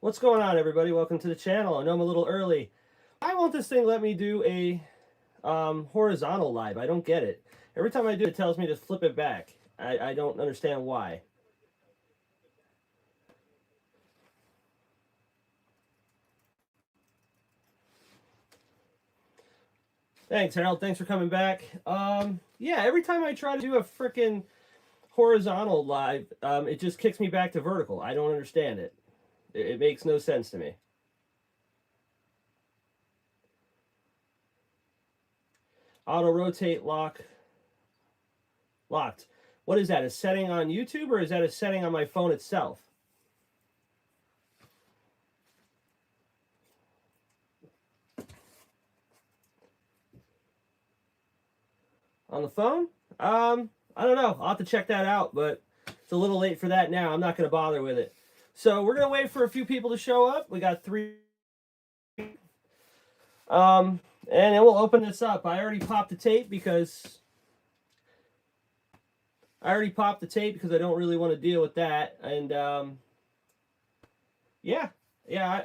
What's going on, everybody? Welcome to the channel. I know I'm a little early. Why won't this thing let me do a horizontal live? I don't get it. Every time I do, it tells me to flip it back. I don't understand why. Thanks, Harold. Thanks for coming back. Yeah, every time I try to do a freaking horizontal live, it just kicks me back to vertical. I don't understand it. It makes no sense to me. Auto rotate locked. What is that? A setting on YouTube, or is that a setting on my phone itself? On the phone? I don't know. I'll have to check that out, but it's a little late for that now. I'm not going to bother with it. So we're going to wait for a few people to show up. We got 3. And then we'll open this up. I already popped the tape because I don't really want to deal with that. And yeah,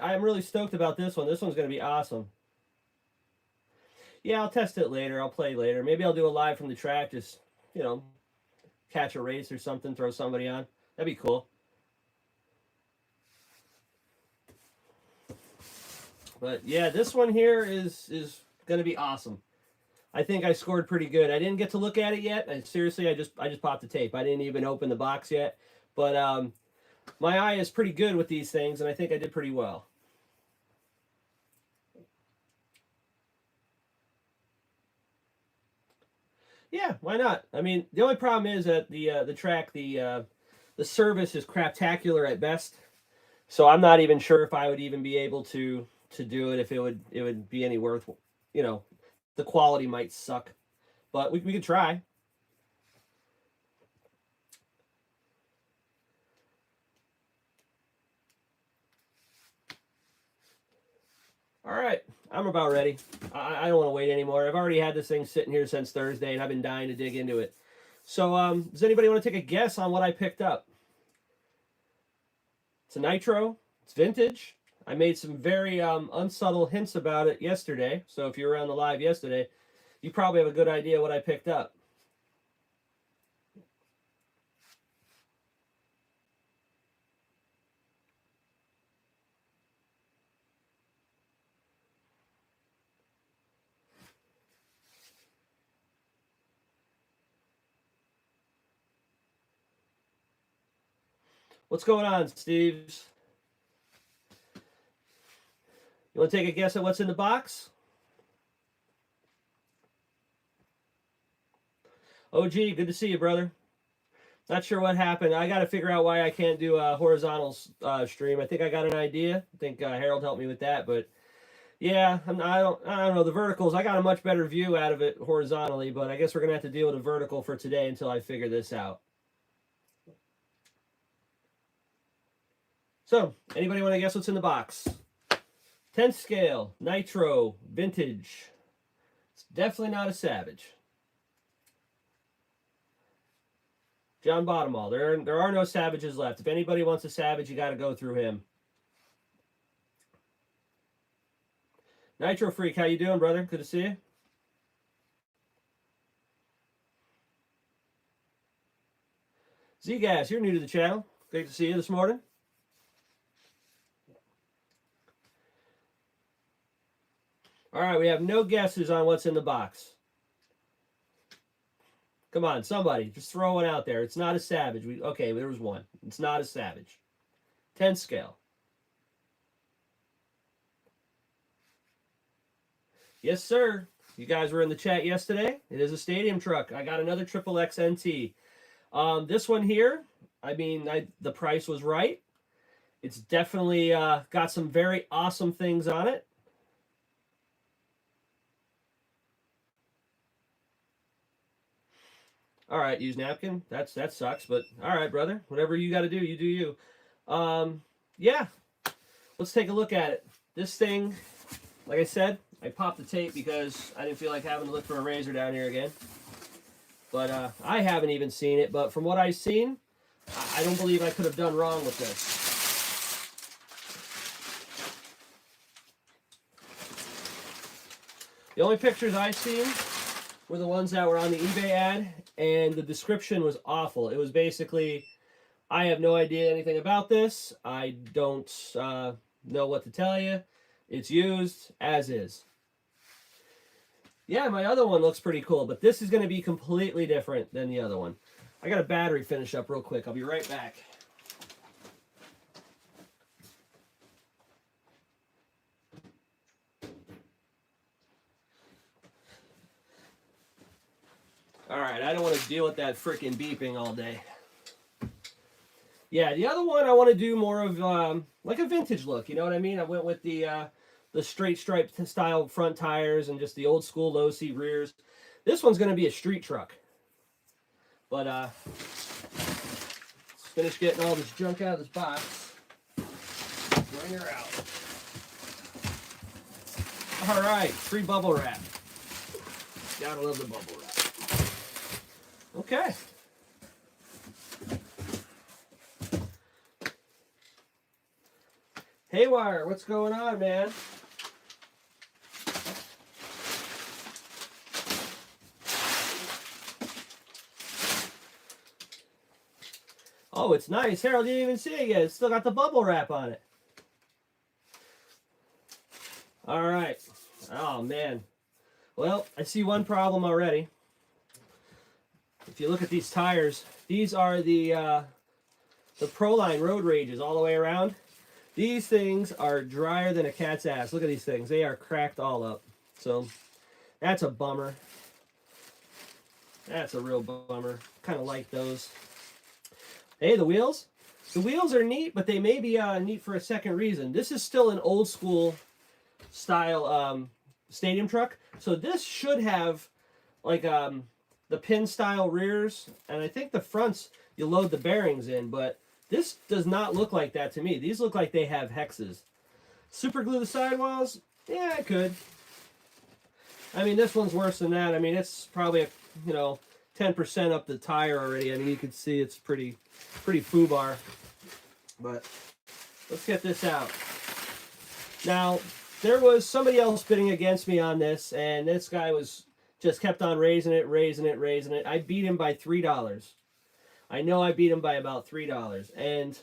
I'm really stoked about this one. This one's going to be awesome. Yeah, I'll test it later. I'll play later. Maybe I'll do a live from the track. Just, you know, catch a race or something. Throw somebody on. That'd be cool. But yeah, this one here is going to be awesome. I think I scored pretty good. I didn't get to look at it yet. Seriously, I just popped the tape. I didn't even open the box yet. But my eye is pretty good with these things, and I think I did pretty well. Yeah, why not? I mean, the only problem is that the track, the service is craptacular at best. So I'm not even sure if I would even be able to do it, if it would be any worth, you know, the quality might suck. But we could try. All right, I'm about ready. I don't want to wait anymore. I've already had this thing sitting here since Thursday, and I've been dying to dig into it. So does anybody want to take a guess on what I picked up? It's a nitro. It's vintage. I made some very unsubtle hints about it yesterday. So if you were on the live yesterday, you probably have a good idea what I picked up. What's going on, Steve? You want to take a guess at what's in the box? OG, good to see you, brother. Not sure what happened. I got to figure out why I can't do a horizontal stream. I think I got an idea. I think Harold helped me with that, but yeah, I don't know the verticals. I got a much better view out of it horizontally, but I guess we're gonna have to deal with a vertical for today until I figure this out. So, anybody want to guess what's in the box? 10th scale, nitro, vintage. It's definitely not a Savage. John Bottomall. There are no Savages left. If anybody wants a Savage, you got to go through him. Nitro Freak, how you doing, brother? Good to see you. Z-Gas, you're new to the channel. Great to see you this morning. All right, we have no guesses on what's in the box. Come on, somebody, just throw one out there. It's not a Savage. Okay, there was one. It's not a Savage. 10th scale. Yes, sir. You guys were in the chat yesterday. It is a stadium truck. I got another Triple XNT. This one here, I mean, the price was right. It's definitely got some very awesome things on it. All right, use napkin. That sucks, but all right, brother. Whatever you got to do, you do you. Yeah, let's take a look at it. This thing, like I said, I popped the tape because I didn't feel like having to look for a razor down here again. But I haven't even seen it. But from what I've seen, I don't believe I could have done wrong with this. The only pictures I seen were the ones that were on the eBay ad, and the description was awful. It was basically, I have no idea anything about this. I don't know what to tell you. It's used as is. Yeah, my other one looks pretty cool, but this is going to be completely different than the other one. I got a battery finish up real quick. I'll be right back. Alright, I don't want to deal with that freaking beeping all day. Yeah, the other one I want to do more of like a vintage look, you know what I mean? I went with the straight stripe style front tires and just the old school low seat rears. This one's going to be a street truck. But let's finish getting all this junk out of this box. Bring her out. Alright, free bubble wrap. Gotta love the bubble wrap. Okay. Haywire, what's going on, man? Oh, it's nice. Harold didn't even see it yet. It's still got the bubble wrap on it. All right. Oh, man. Well, I see one problem already. If you look at these tires, these are the Proline Road Rages all the way around. These things are drier than a cat's ass. Look at these things. They are cracked all up. So that's a bummer. That's a real bummer. Kind of like those. Hey, the wheels? The wheels are neat, but they may be neat for a second reason. This is still an old school style stadium truck. So this should have like the pin style rears, and I think the fronts you load the bearings in, but this does not look like that to me. These look like they have hexes. Super glue the sidewalls? Yeah, I could. I mean, this one's worse than that. I mean, it's probably, 10% up the tire already. I mean, you can see it's pretty foobar. But let's get this out. Now, there was somebody else bidding against me on this, and this guy was just kept on raising it. I beat him by $3. I know I beat him by about $3. And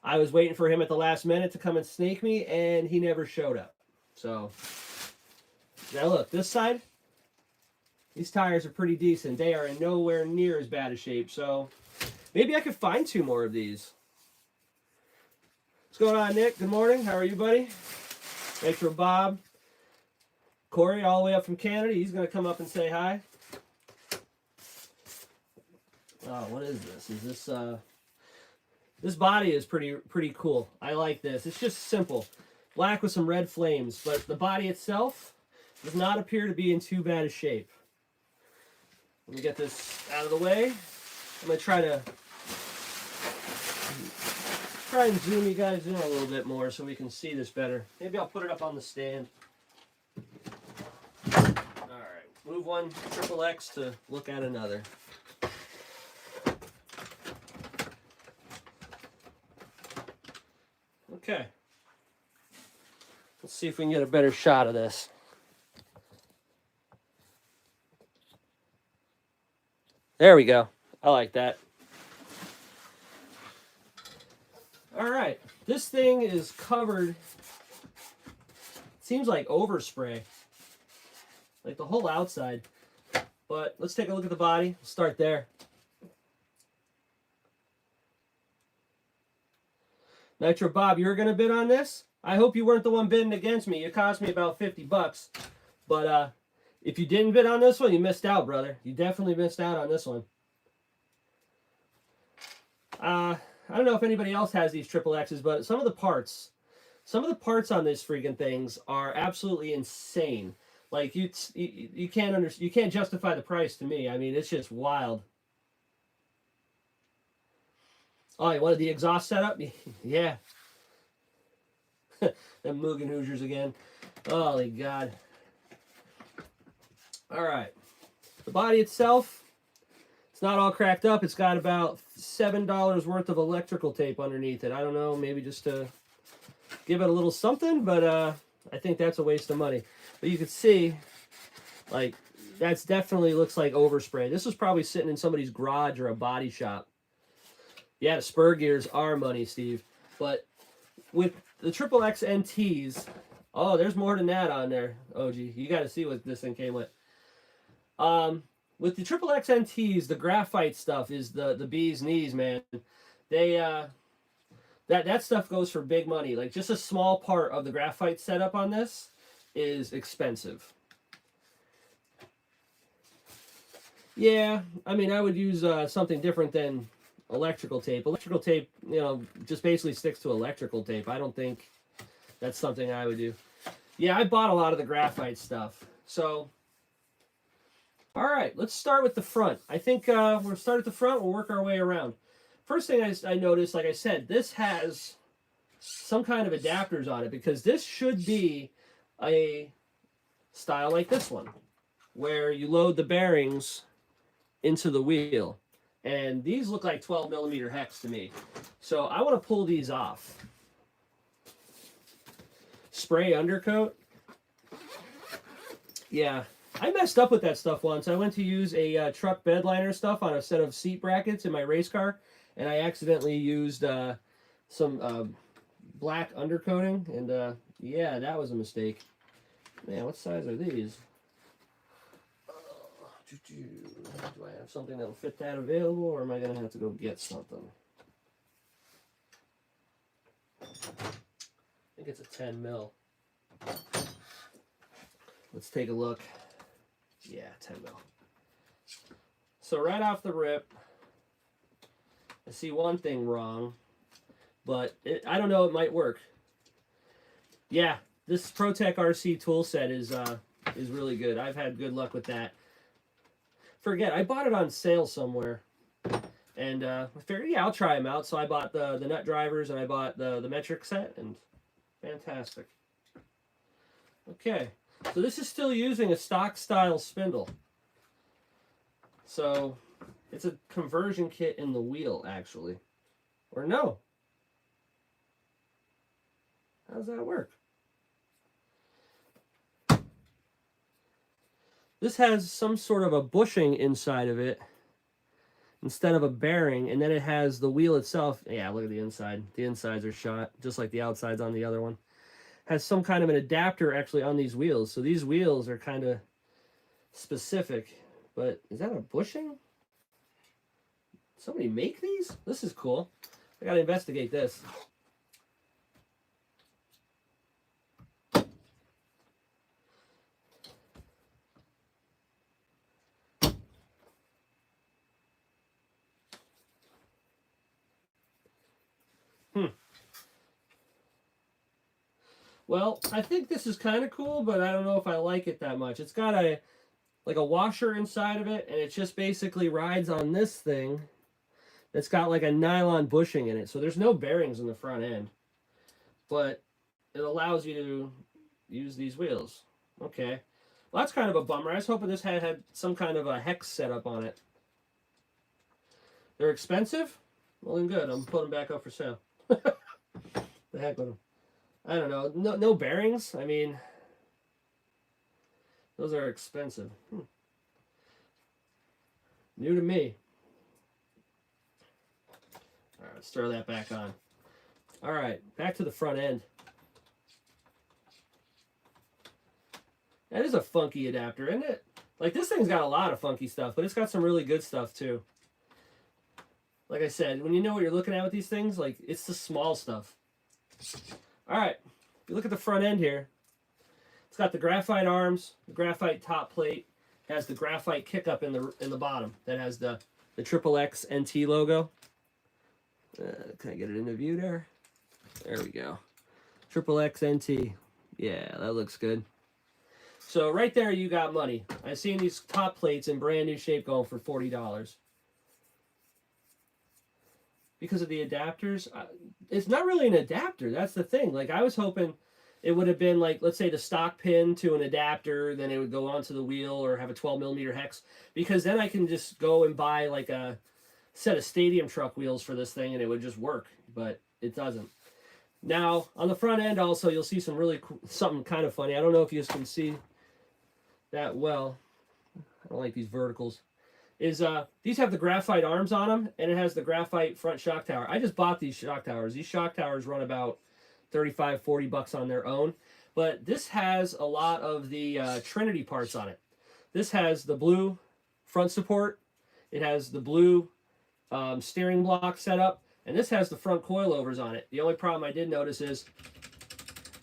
I was waiting for him at the last minute to come and snake me, and he never showed up. So, now look, this side, these tires are pretty decent. They are in nowhere near as bad a shape. So, maybe I could find 2 more of these. What's going on, Nick? Good morning. How are you, buddy? Nitro Bob. Corey, all the way up from Canada. He's going to come up and say hi. Oh, what is this? Is this, this body is pretty cool. I like this. It's just simple. Black with some red flames, but the body itself does not appear to be in too bad a shape. Let me get this out of the way. I'm going to try and zoom you guys in a little bit more so we can see this better. Maybe I'll put it up on the stand. Alright, move one XXX to look at another. Okay. Let's see if we can get a better shot of this. There we go. I like that. Alright, this thing is covered, it seems like overspray, like the whole outside, but let's take a look at the body. We'll start there. Nitro Bob, you were going to bid on this? I hope you weren't the one bidding against me. It cost me about $50, but if you didn't bid on this one, you missed out, brother. You definitely missed out on this one. I don't know if anybody else has these XXXs, but some of the parts on these freaking things are absolutely insane. Like you can't justify the price to me. I mean, it's just wild. Oh, you wanted the exhaust setup? Yeah. Them Mugen Hoosiers again. Holy God. All right. The body itself, it's not all cracked up. It's got about $7 worth of electrical tape underneath it. I don't know, maybe just to give it a little something, but I think that's a waste of money. But you can see Like, that's definitely looks like overspray. This was probably sitting in somebody's garage or a body shop. Yeah, the spur gears are money, Steve. But with the Triple X NTs, oh, there's more than that on there, OG. You got to see what this thing came with. With the Triple X NTs, the graphite stuff is the bee's knees, man. They that stuff goes for big money. Like, just a small part of the graphite setup on this is expensive. Yeah, I mean, I would use something different than electrical tape. Electrical tape, you know, just basically sticks to electrical tape. I don't think that's something I would do. Yeah, I bought a lot of the graphite stuff. So, all right, let's start with the front. I think we'll start at the front. We'll work our way around. First thing I noticed, like I said, this has some kind of adapters on it, because this should be a style like this one, where you load the bearings into the wheel. And these look like 12 millimeter hex to me. So I want to pull these off. Spray undercoat. Yeah, I messed up with that stuff once. I went to use a truck bed liner stuff on a set of seat brackets in my race car, and I accidentally used some black undercoating, and yeah, that was a mistake. Man, what size are these? Do I have something that'll fit that available, or am I going to have to go get something? I think it's a 10 mil. Let's take a look. Yeah, 10 mil. So right off the rip, I see one thing wrong, but I don't know, it might work. Yeah, this ProTech RC tool set is really good. I've had good luck with that. Forget, I bought it on sale somewhere, and I figured, yeah, I'll try them out. So I bought the nut drivers, and I bought the metric set, and fantastic. Okay, so this is still using a stock style spindle. So it's a conversion kit in the wheel, actually. Or no. How does that work? This has some sort of a bushing inside of it instead of a bearing, and then it has the wheel itself. Yeah, look at the inside. The insides are shot, just like the outsides on the other one. Has some kind of an adapter actually on these wheels. So these wheels are kind of specific. But is that a bushing? Somebody make these? This is cool. I gotta investigate this. Well, I think this is kind of cool, but I don't know if I like it that much. It's got a washer inside of it, and it just basically rides on this thing that's got like a nylon bushing in it. So there's no bearings in the front end, but it allows you to use these wheels. Okay. Well, that's kind of a bummer. I was hoping this had some kind of a hex setup on it. They're expensive? Well, then good. I'm putting them back up for sale. The heck with them. I don't know. No bearings? I mean, those are expensive. New to me. All right, let's throw that back on. All right, back to the front end. That is a funky adapter, isn't it? Like, this thing's got a lot of funky stuff, but it's got some really good stuff, too. Like I said, when you know what you're looking at with these things, like, it's the small stuff. All right, if you look at the front end here, it's got the graphite arms, the graphite top plate, has the graphite kick up in the bottom that has the Triple X NT logo. Can I get it into view there? There we go. Triple X NT. Yeah, that looks good. So right there, you got money. I've seen these top plates in brand new shape going for $40. Because of the adapters, it's not really an adapter. That's the thing. Like, I was hoping it would have been like, let's say, the stock pin to an adapter, then it would go onto the wheel or have a 12 millimeter hex. Because then I can just go and buy like a set of stadium truck wheels for this thing and it would just work. But it doesn't. Now, on the front end also, you'll see some really something kind of funny. I don't know if you guys can see that well. I don't like these verticals. Is these have the graphite arms on them, and it has the graphite front shock tower. I just bought these shock towers. These shock towers run about 35, 40 bucks on their own. But this has a lot of the Trinity parts on it. This has the blue front support. It has the blue steering block setup. And this has the front coilovers on it. The only problem I did notice is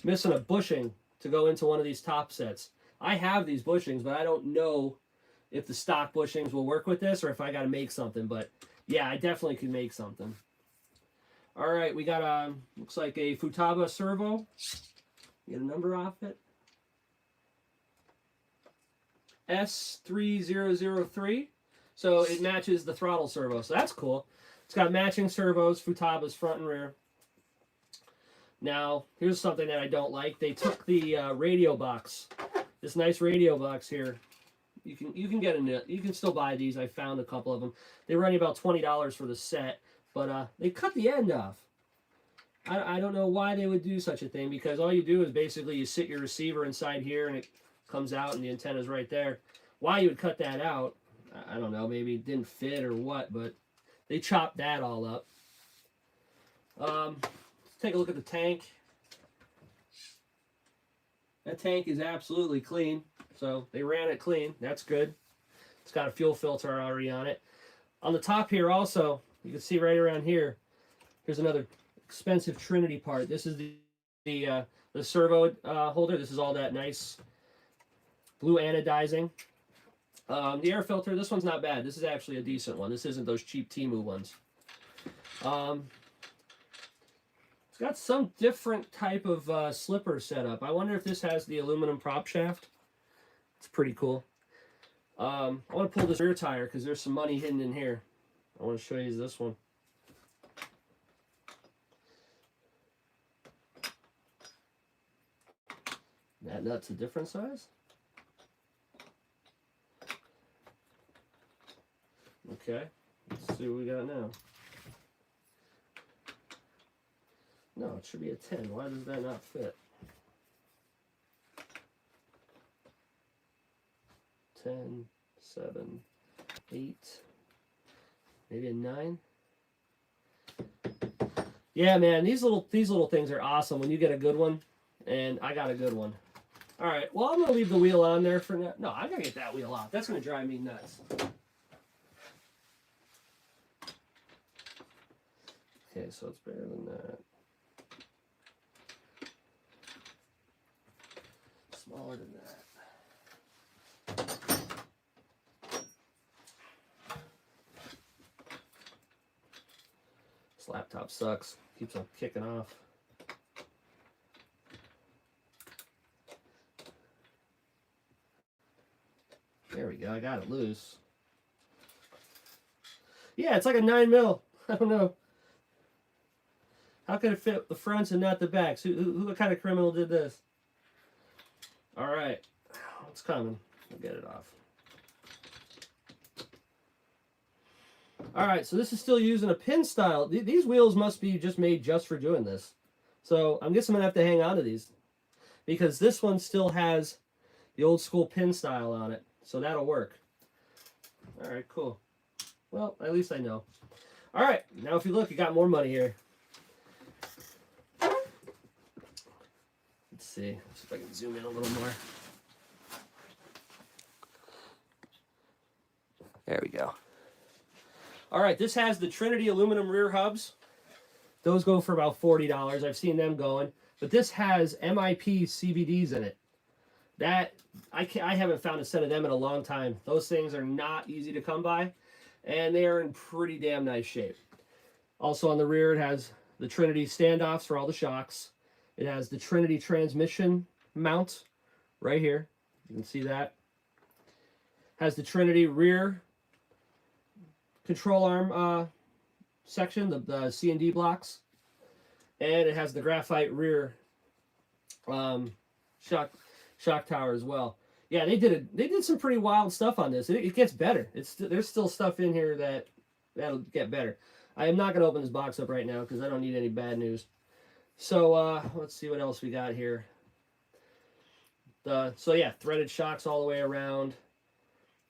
missing a bushing to go into one of these top sets. I have these bushings, but I don't know if the stock bushings will work with this or if I got to make something. But yeah, I definitely could make something. All right, we got looks like a Futaba servo. Get a number off it. S3003. So it matches the throttle servo. So that's cool. It's got matching servos, Futaba's front and rear. Now, here's something that I don't like. They took the radio box. This nice radio box here. You can get you can still buy these. I found a couple of them. They run you about $20 for the set, but they cut the end off. I don't know why they would do such a thing, because all you do is basically you sit your receiver inside here and it comes out and the antenna's right there. Why you would cut that out, I don't know. Maybe it didn't fit or what, but they chopped that all up. Let's take a look at the tank. That tank is absolutely clean. So they ran it clean. That's good. It's got a fuel filter already on it. On the top here also, you can see right around here, here's another expensive Trinity part. This is the servo holder. This is all that nice blue anodizing. The air filter, this one's not bad. This is actually a decent one. This isn't those cheap Temu ones. It's got some different type of slipper setup. I wonder if this has the aluminum prop shaft. It's pretty cool. I want to pull this rear tire because there's some money hidden in here. I want to show you this one. That nut's a different size. Okay, let's see what we got now. No, it should be a 10. Why does that not fit? 10, 7, 8, maybe a 9. Yeah, man, these little things are awesome when you get a good one, and I got a good one. All right, well, I'm gonna leave the wheel on there for now. No, I gotta get that wheel off. That's gonna drive me nuts. Okay, so it's better than that. Smaller than that. This laptop sucks. Keeps on kicking off. There we go. I got it loose. Yeah, it's like a 9mm. I don't know. How could it fit the fronts and not the backs? What kind of criminal did this? All right. It's coming. We'll get it off. All right, so this is still using a pin style. These wheels must be just made just for doing this. So I'm guessing I'm going to have to hang on to these, because this one still has the old school pin style on it. So that'll work. All right, cool. Well, at least I know. All right, now if you look, you got more money here. Let's see. See if I can zoom in a little more. There we go. All right, this has the Trinity aluminum rear hubs. Those go for about $40. I've seen them going. But this has MIP CVDs in it. That I haven't found a set of them in a long time. Those things are not easy to come by, and they are in pretty damn nice shape. Also on the rear, it has the Trinity standoffs for all the shocks. It has the Trinity transmission mount right here. You can see that. Has the Trinity rear control arm section, the C&D blocks. And it has the graphite rear shock tower as well. Yeah, they did some pretty wild stuff on this. It gets better. There's still stuff in here that'll get better. I am not going to open this box up right now because I don't need any bad news. So let's see what else we got here. So yeah, threaded shocks all the way around.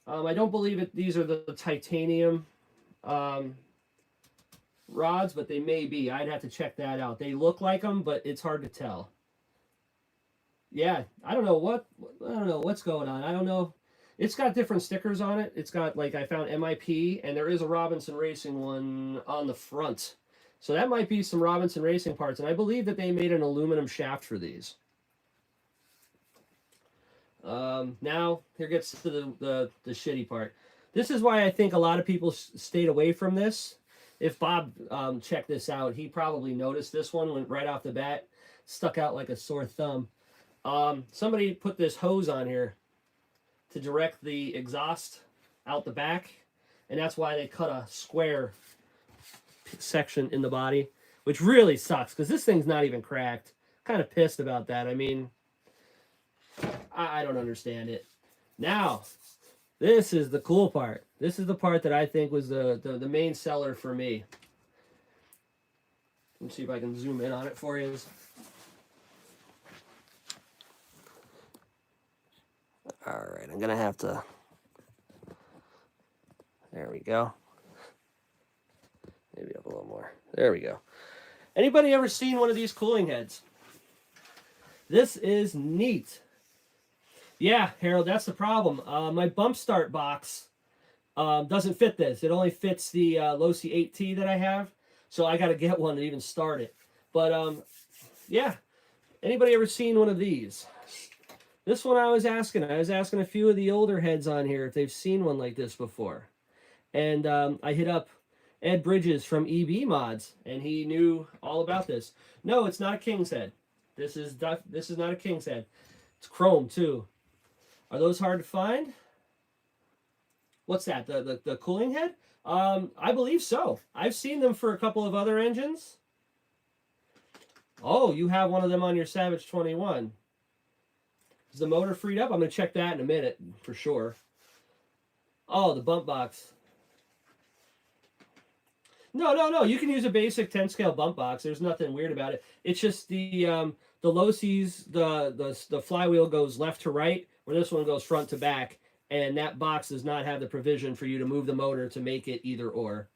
I don't believe it. These are the titanium rods, but they may be. I'd have to check that out. They look like them, but it's hard to tell. Yeah, I don't know what's going on. I don't know. It's got different stickers on it. It's got, like, I found MIP, and there is a Robinson Racing one on the front. So that might be some Robinson Racing parts, and I believe that they made an aluminum shaft for these. Now, here gets to the shitty part. This is why I think a lot of people stayed away from this. If Bob checked this out, he probably noticed this one went right off the bat. Stuck out like a sore thumb. Somebody put this hose on here to direct the exhaust out the back, and that's why they cut a square section in the body, which really sucks because this thing's not even cracked. Kind of pissed about that. I mean, I don't understand it. Now, this is the cool part. This is the part that I think was the main seller for me. Let me see if I can zoom in on it for you. All right, I'm going to have to... There we go. Maybe up a little more. There we go. Anybody ever seen one of these cooling heads? This is neat. Yeah, Harold, that's the problem. My bump start box doesn't fit this. It only fits the Losi 8T that I have, so I got to get one to even start it. But, yeah, anybody ever seen one of these? This one I was asking a few of the older heads on here if they've seen one like this before. And I hit up Ed Bridges from EB Mods, and he knew all about this. No, it's not a king's head. This is not a king's head. It's chrome, too. Are those hard to find? What's that? The cooling head? I believe so. I've seen them for a couple of other engines. Oh, you have one of them on your Savage 21. Is the motor freed up? I'm going to check that in a minute for sure. Oh, the bump box. No. You can use a basic 10 scale bump box. There's nothing weird about it. It's just the Losis, the flywheel goes left to right, where this one goes front to back, and that box does not have the provision for you to move the motor to make it either or.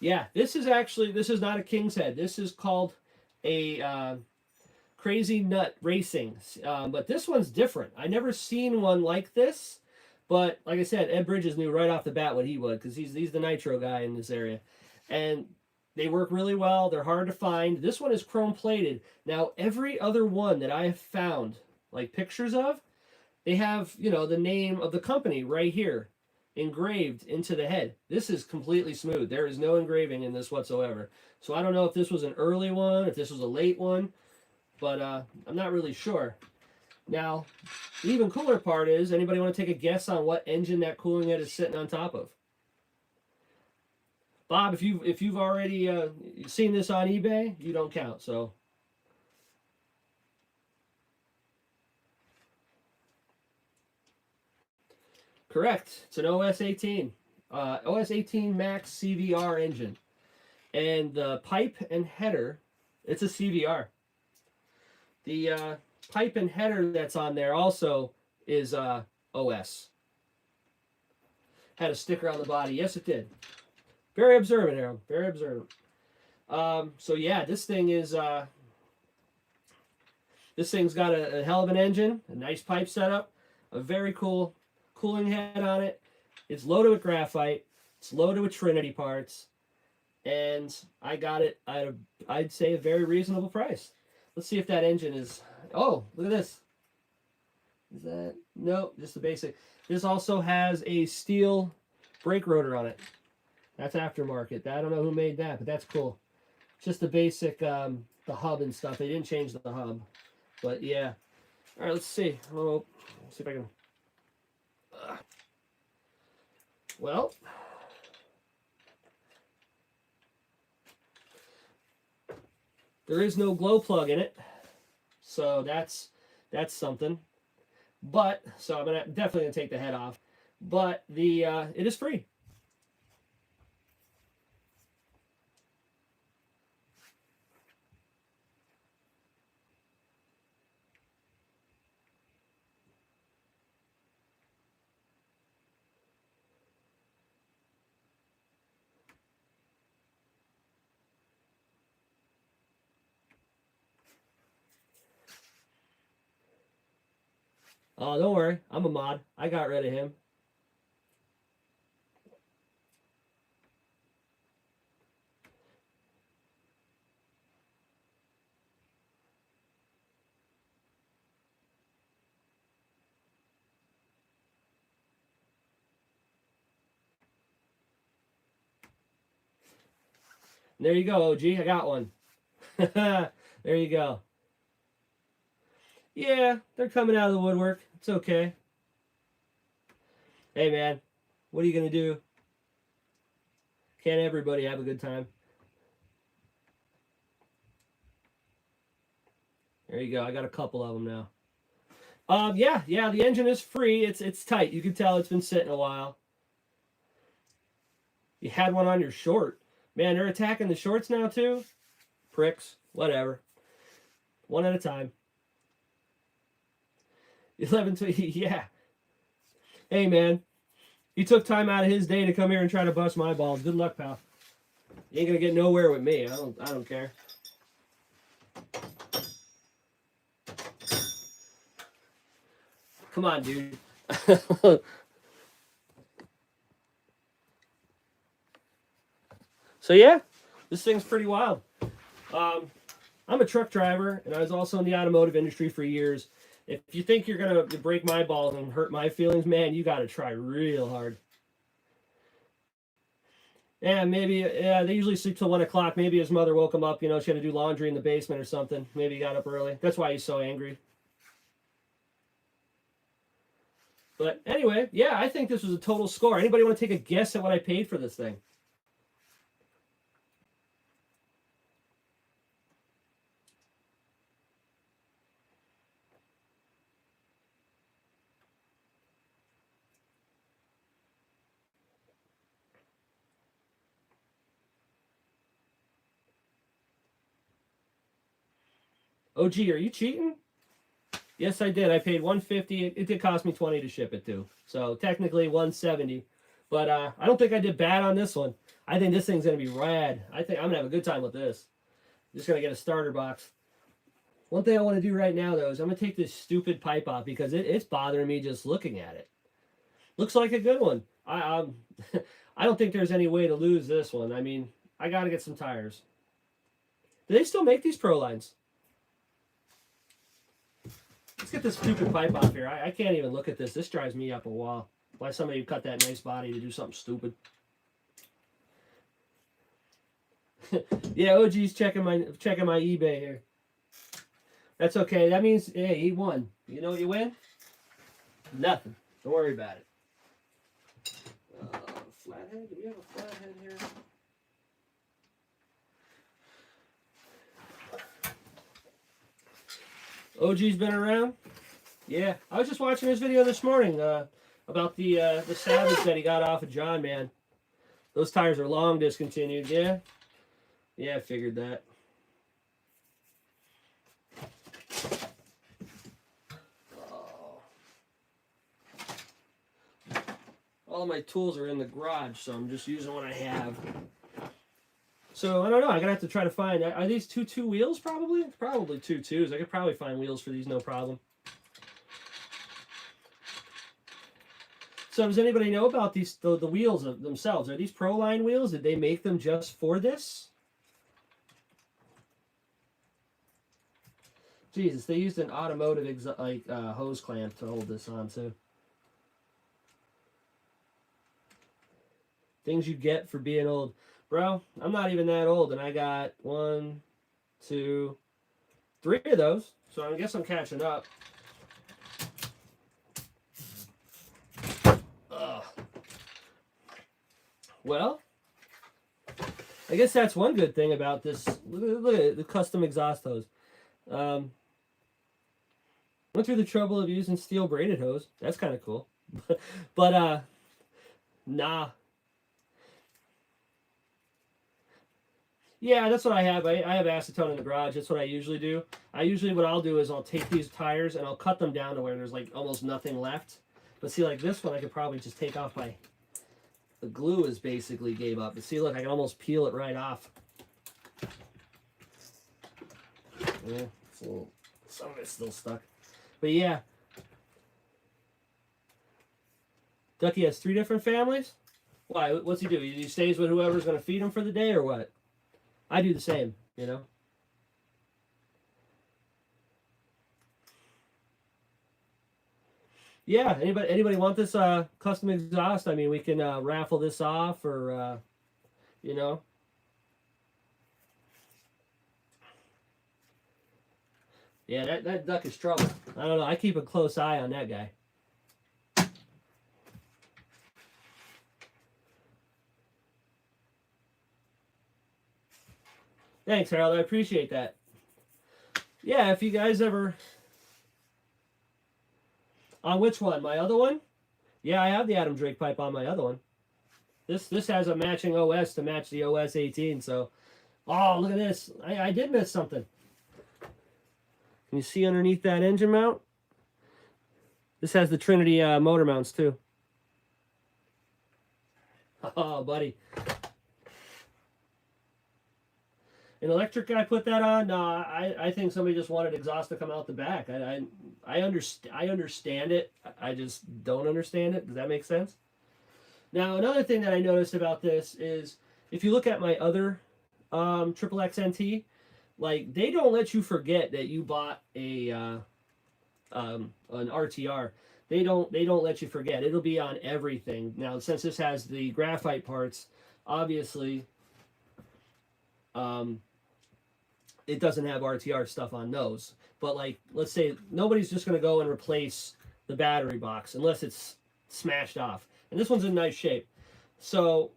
Yeah, this is not a king's head. This is called a Crazy Nut Racing, but this one's different. I never seen one like this, but like I said, Ed Bridges knew right off the bat what he would, because he's the nitro guy in this area, and they work really well. They're hard to find. This one is chrome plated. Now, every other one that I have found, like pictures of, they have, the name of the company right here engraved into the head. This is completely smooth. There is no engraving in this whatsoever. So I don't know if this was an early one, if this was a late one, but I'm not really sure. Now, the even cooler part is, anybody want to take a guess on what engine that cooling head is sitting on top of? Bob, if you've already seen this on eBay, you don't count. So, correct. It's an OS18, OS18 Max CVR engine, and the pipe and header, it's a CVR. The pipe and header that's on there also is OS. Had a sticker on the body. Yes, it did. Very observant, Harold. Very observant. So yeah, this thing's got a hell of an engine, a nice pipe setup, a very cool cooling head on it. It's loaded with graphite. It's loaded with Trinity parts, and I got it at I'd say a very reasonable price. Let's see if that engine is. Oh, look at this. Is that? No, just the basic. This also has a steel brake rotor on it. That's aftermarket. I don't know who made that, but that's cool. Just the basic, the hub and stuff. They didn't change the hub, but yeah. All right, let's see. Oh, let's see if I can. Well, there is no glow plug in it, so that's something. But so I'm definitely gonna take the head off. But the it is free. Oh, don't worry. I'm a mod. I got rid of him. There you go, OG. I got one. There you go. Yeah, they're coming out of the woodwork. It's okay. Hey, man, what are you going to do? Can't everybody have a good time? There you go. I got a couple of them now. Yeah, the engine is free. It's tight. You can tell it's been sitting a while. You had one on your short. Man, they're attacking the shorts now, too? Pricks. Whatever. One at a time. 11 to yeah. Hey, man. He took time out of his day to come here and try to bust my balls. Good luck, pal. You ain't gonna get nowhere with me. I don't care. Come on, dude. So yeah, this thing's pretty wild. I'm a truck driver, and I was also in the automotive industry for years. If you think you're gonna break my balls and hurt my feelings, man, you gotta try real hard. Yeah, maybe. Yeah, they usually sleep till 1 o'clock. Maybe his mother woke him up. You know, she had to do laundry in the basement or something. Maybe he got up early. That's why he's so angry. But anyway, yeah, I think this was a total score. Anybody want to take a guess at what I paid for this thing? OG, are you cheating? Yes, I did. I paid $150. It did cost me $20 to ship it too. So technically $170. But I don't think I did bad on this one. I think this thing's gonna be rad. I think I'm gonna have a good time with this. I'm just gonna get a starter box. One thing I want to do right now though is I'm gonna take this stupid pipe off because it's bothering me just looking at it. Looks like a good one. I don't think there's any way to lose this one. I mean, I gotta get some tires. Do they still make these Pro lines? Let's get this stupid pipe off here. I can't even look at this. This drives me up a wall. Why somebody cut that nice body to do something stupid? Yeah, OG's checking my eBay here. That's okay. That means, hey, he won. You know what you win? Nothing. Don't worry about it. Flathead? Do we have a flathead here? OG's been around? Yeah. I was just watching his video this morning about the Savage that he got off of John, man. Those tires are long discontinued, yeah? Yeah, I figured that. All my tools are in the garage, so I'm just using what I have. So, I don't know. I'm going to have to try to find... Are these 2 wheels, probably? Probably 2 2s. I could probably find wheels for these, no problem. So, does anybody know about these the wheels themselves? Are these Pro-Line wheels? Did they make them just for this? Jesus, they used an automotive hose clamp to hold this on, too. Things you get for being old. Bro, I'm not even that old, and I got 1, 2, 3 of those. So I guess I'm catching up. Ugh. Well, I guess that's one good thing about this. Look at the custom exhaust hose. Went through the trouble of using steel braided hose. That's kind of cool. But nah. Yeah, that's what I have. I have acetone in the garage. That's what I usually do. What I'll do is I'll take these tires and I'll cut them down to where there's like almost nothing left. But see, like this one, I could probably just take off the glue is basically gave up. But see, look, I can almost peel it right off. Yeah, some of it's still stuck. But yeah, Ducky has 3 different families? Why? What's he do? He stays with whoever's going to feed him for the day or what? I do the same, you know? Yeah, anybody want this custom exhaust? I mean, we can raffle this off or, you know. Yeah, that duck is trouble. I don't know. I keep a close eye on that guy. Thanks, Harold. I appreciate that. Yeah, if you guys ever... On which one? My other one? Yeah, I have the Adam Drake pipe on my other one. This has a matching OS to match the OS 18, so... Oh, look at this. I did miss something. Can you see underneath that engine mount? This has the Trinity motor mounts, too. Oh, buddy. An electric guy put that on? No, I think somebody just wanted exhaust to come out the back. I understand it. I just don't understand it. Does that make sense? Now, another thing that I noticed about this is if you look at my other Triple XNT, like they don't let you forget that you bought a an RTR. They don't let you forget. It'll be on everything. Now, since this has the graphite parts, obviously it doesn't have RTR stuff on those. But like, let's say nobody's just going to go and replace the battery box unless it's smashed off. And this one's in nice shape. So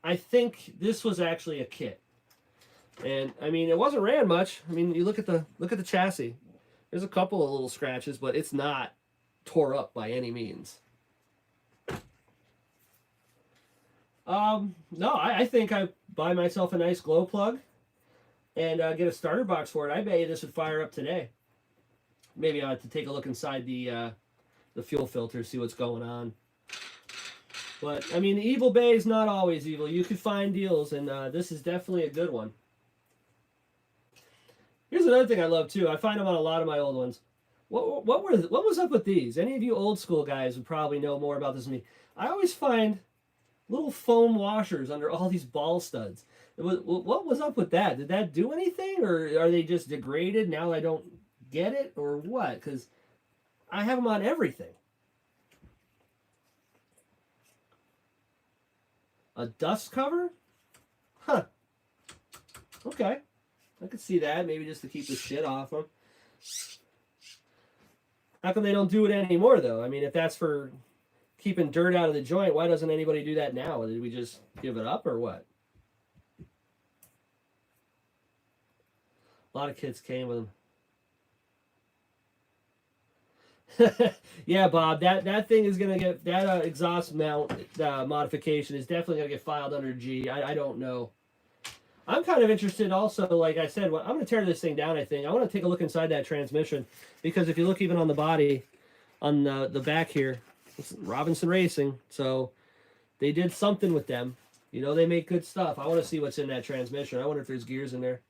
I think this was actually a kit. And I mean, it wasn't ran much. I mean, you look at the chassis. There's a couple of little scratches, but it's not tore up by any means. No, I think I buy myself a nice glow plug and get a starter box for it. I bet you this would fire up today. Maybe I'll have to take a look inside the fuel filter, see what's going on. But, I mean, the evil bay is not always evil. You could find deals, and this is definitely a good one. Here's another thing I love, too. I find them on a lot of my old ones. What was up with these? Any of you old school guys would probably know more about this than me. I always find little foam washers under all these ball studs. What was up with that? Did that do anything, or are they just degraded now I don't get it, or what? Because I have them on everything. A dust cover? Huh. Okay. I could see that. Maybe just to keep the shit off them. How come they don't do it anymore, though? I mean, if that's for keeping dirt out of the joint, why doesn't anybody do that now? Did we just give it up, or what? A lot of kids came with them. Yeah, Bob, that thing is going to get, that exhaust mount modification is definitely going to get filed under G. I don't know. I'm kind of interested also, like I said, I'm going to tear this thing down, I think. I want to take a look inside that transmission, because if you look even on the body, on the back here, it's Robinson Racing, so they did something with them. You know, they make good stuff. I want to see what's in that transmission. I wonder if there's gears in there.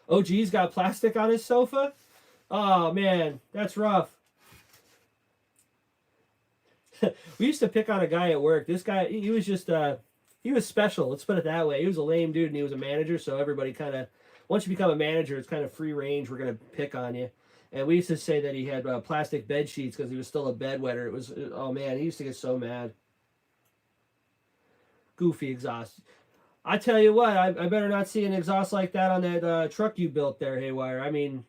OG's got plastic on his sofa? Oh, man, that's rough. We used to pick on a guy at work. This guy, he was just, he was special. Let's put it that way. He was a lame dude, and he was a manager, so everybody kind of, once you become a manager, it's kind of free range. We're going to pick on you. And we used to say that he had plastic bed sheets because he was still a bedwetter. It was, oh, man, he used to get so mad. Goofy exhaust. I tell you what, I better not see an exhaust like that on that truck you built there, Haywire. I mean,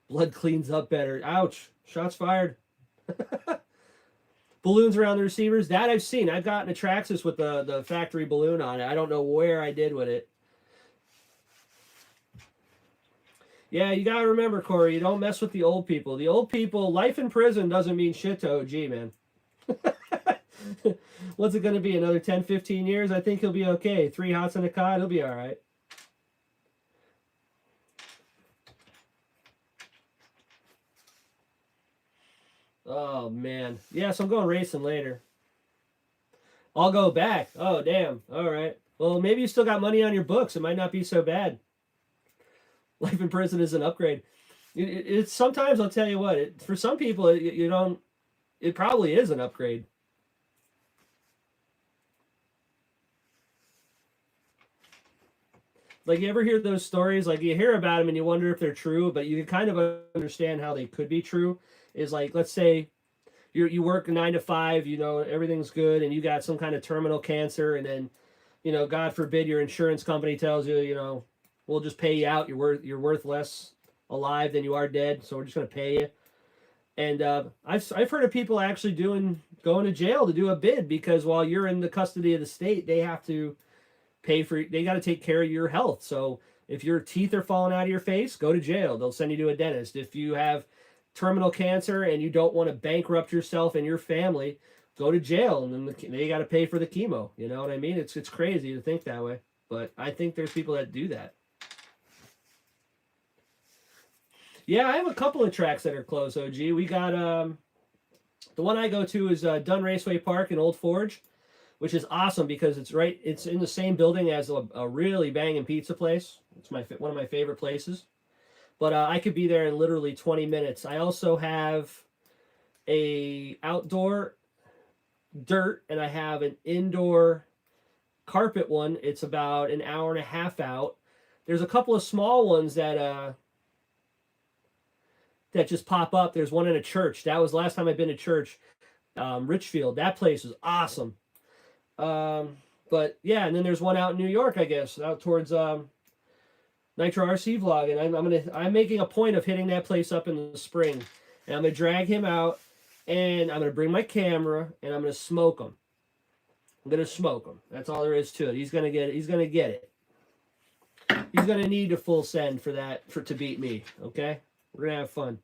blood cleans up better. Ouch. Shots fired. Balloons around the receivers. That I've seen. I've gotten a Traxxas with the factory balloon on it. I don't know where I did with it. Yeah, you got to remember, Corey, you don't mess with the old people. The old people, life in prison doesn't mean shit to OG, man. What's it going to be, another 10, 15 years? I think he'll be okay. 3 hots and a cot, he'll be all right. Oh, man. Yeah, so I'm going racing later. I'll go back. Oh, damn. All right. Well, maybe you still got money on your books. It might not be so bad. Life in prison is an upgrade. It's sometimes I'll tell you what. For some people, you don't. It probably is an upgrade. Like you ever hear those stories? Like you hear about them and you wonder if they're true, but you can kind of understand how they could be true. Is like, let's say you work 9 to 5, you know everything's good, and you got some kind of terminal cancer, and then God forbid your insurance company tells you, we'll just pay you out. You're worth less alive than you are dead, so we're just gonna pay you. And I've heard of people actually going to jail to do a bid because while you're in the custody of the state, they have to they got to take care of your health. So if your teeth are falling out of your face, go to jail. They'll send you to a dentist. If you have terminal cancer and you don't want to bankrupt yourself and your family, go to jail, and then they got to pay for the chemo. You know what I mean? It's crazy to think that way, but I think there's people that do that. Yeah, I have a couple of tracks that are close. OG, we got the one I go to is Dunn Raceway Park in Old Forge, which is awesome because it's in the same building as a really banging pizza place. It's one of my favorite places. But I could be there in literally 20 minutes. I also have a outdoor dirt, and I have an indoor carpet one. It's about an hour and a half out. There's a couple of small ones that just pop up. There's one in a church. That was the last time I've been to church. Richfield. That place was awesome. But yeah, and then there's one out in New York, I guess, out towards Nitro RC Vlog, and I'm making a point of hitting that place up in the spring, and I'm gonna drag him out, and I'm gonna bring my camera, and I'm gonna smoke him. I'm gonna smoke him. That's all there is to it. He's gonna get it. He's gonna get it. He's gonna need a full send to beat me. Okay, we're gonna have fun.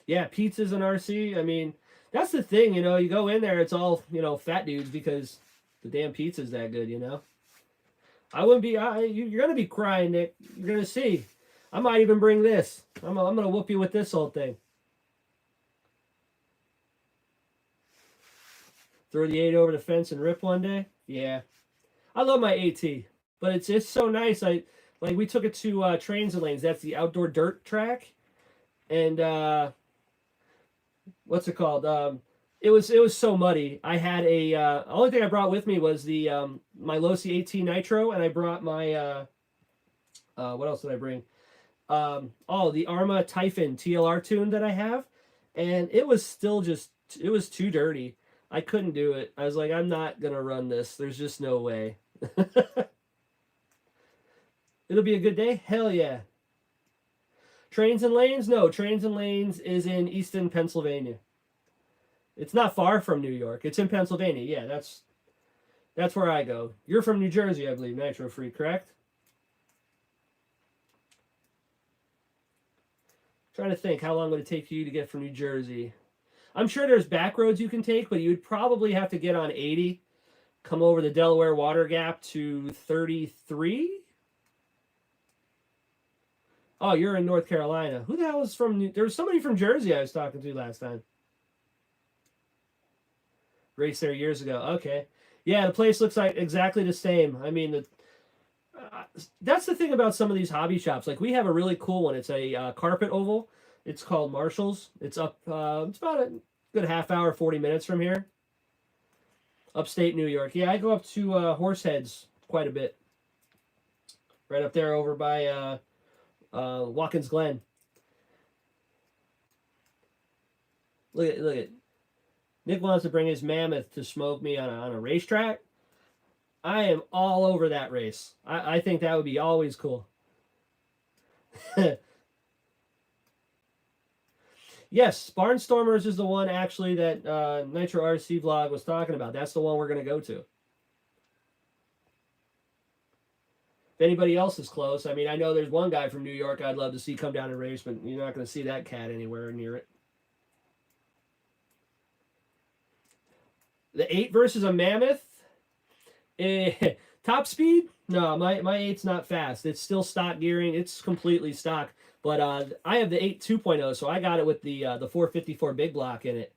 Yeah, pizzas and RC. I mean, that's the thing. You go in there, it's all fat dudes because the damn pizza's that good. I wouldn't be. You're gonna be crying, Nick. You're gonna see. I might even bring this. I'm gonna whoop you with this whole thing. Throw the 8 over the fence and rip one day. Yeah, I love my AT, but it's so nice. We took it to Trains and Lanes. That's the outdoor dirt track, and what's it called? It was so muddy. I had only thing I brought with me was the my Losi AT Nitro, and I brought my what else did I bring? The Arma Typhon TLR tune that I have, and it was still it was too dirty. I couldn't do it. I was like, I'm not gonna run this. There's just no way. It'll be a good day. Hell yeah. Trains and Lanes? No, Trains and Lanes is in Easton, Pennsylvania. It's not far from New York. It's in Pennsylvania. Yeah, that's where I go. You're from New Jersey, I believe, Nitro Free, correct? Trying to think, how long would it take you to get from New Jersey? I'm sure there's back roads you can take, but you would probably have to get on 80, come over the Delaware Water Gap to 33. Oh, you're in North Carolina. Who the hell is from there was somebody from Jersey I was talking to last time. Raced there years ago. Okay. Yeah, the place looks like exactly the same. I mean, that's the thing about some of these hobby shops. Like we have a really cool one. It's a carpet oval. It's called Marshall's. It's up. It's about a good half hour, 40 minutes from here. Upstate New York. Yeah, I go up to Horseheads quite a bit. Right up there over by Watkins Glen. Look at. Nick wants to bring his mammoth to smoke me on a racetrack. I am all over that race. I think that would be always cool. Yes, Barnstormers is the one actually that Nitro RC Vlog was talking about. That's the one we're going to go to. If anybody else is close, I mean, I know there's one guy from New York I'd love to see come down and race, but you're not going to see that cat anywhere near it. The 8 versus a mammoth? Top speed? No, my 8's not fast. It's still stock gearing. It's completely stock. But I have the 8 2.0, so I got it with the 454 big block in it.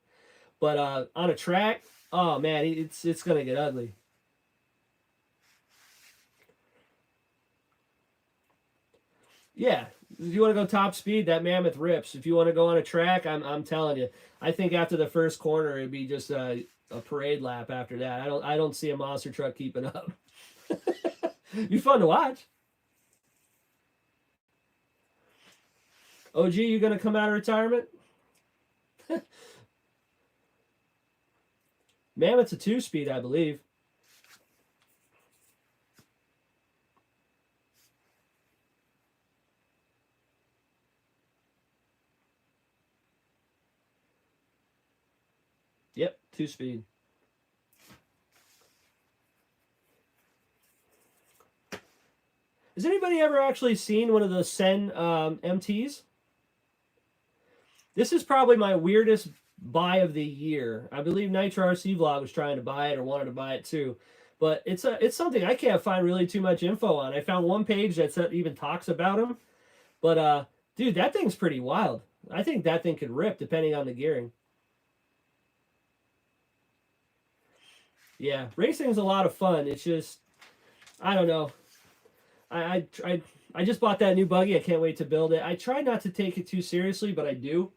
But on a track, oh man, it's gonna get ugly. Yeah, if you want to go top speed, that Mammoth rips. If you want to go on a track, I'm telling you, I think after the first corner, it'd be just a parade lap after that. I don't see a monster truck keeping up. Be fun to watch. OG, you gonna come out of retirement? Mammoth's a 2-speed, I believe. Yep, 2-speed. Has anybody ever actually seen one of those Sen MTs? This is probably my weirdest buy of the year. I believe Nitro RC Vlog was trying to buy it or wanted to buy it too. But it's something I can't find really too much info on. I found one page that even talks about them. But dude, that thing's pretty wild. I think that thing could rip depending on the gearing. Yeah, racing's a lot of fun. It's just, I don't know. I just bought that new buggy. I can't wait to build it. I try not to take it too seriously, but I do.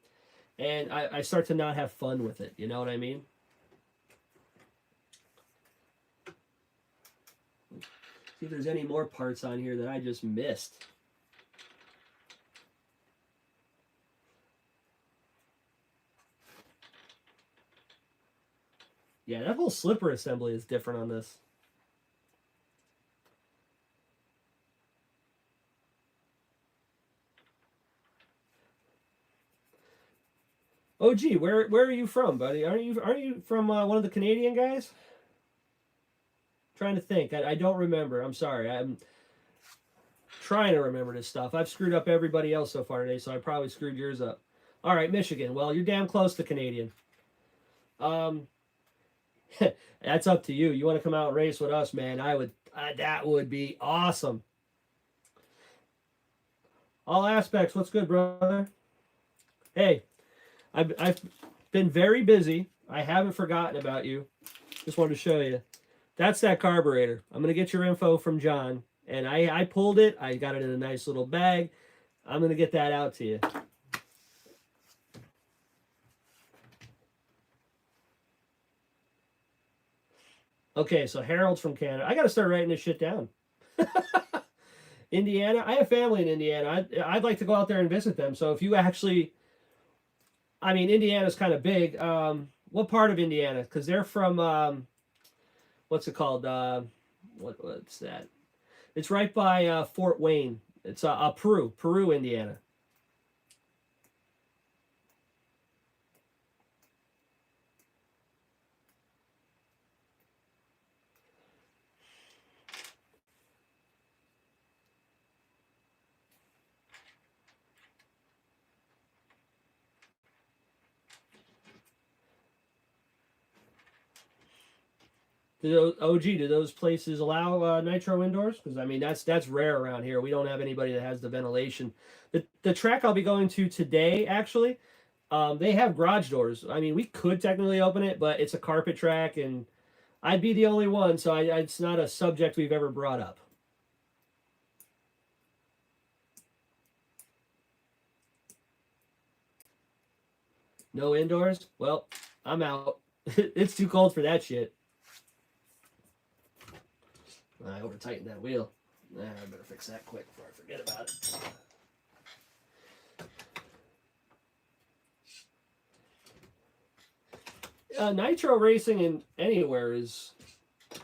And I start to not have fun with it. You know what I mean? See if there's any more parts on here that I just missed. Yeah, that whole slipper assembly is different on this. Oh, gee, where are you from, buddy? Aren't you from one of the Canadian guys? Trying to think. I don't remember. I'm sorry. I'm trying to remember this stuff. I've screwed up everybody else so far today, so I probably screwed yours up. All right, Michigan. Well, you're damn close to Canadian. That's up to you. You want to come out and race with us, man? That would be awesome. All aspects. What's good, brother? Hey, I've been very busy. I haven't forgotten about you. Just wanted to show you. That's that carburetor. I'm going to get your info from John. And I pulled it. I got it in a nice little bag. I'm going to get that out to you. Okay, so Harold's from Canada. I got to start writing this shit down. Indiana. I have family in Indiana. I'd like to go out there and visit them. So if you actually... I mean, Indiana's kind of big. What part of Indiana? Because they're from... what's it called? What's that? It's right by Fort Wayne. It's Peru, Indiana. Do those places allow nitro indoors? Because I mean that's rare around here. We don't have anybody that has the ventilation. The track I'll be going to today, actually, they have garage doors. I mean, we could technically open it, but it's a carpet track, and I'd be the only one, so it's not a subject we've ever brought up. No indoors? Well, I'm out. It's too cold for that shit. I over tightened that wheel. I better fix that quick before I forget about it. Nitro racing in anywhere is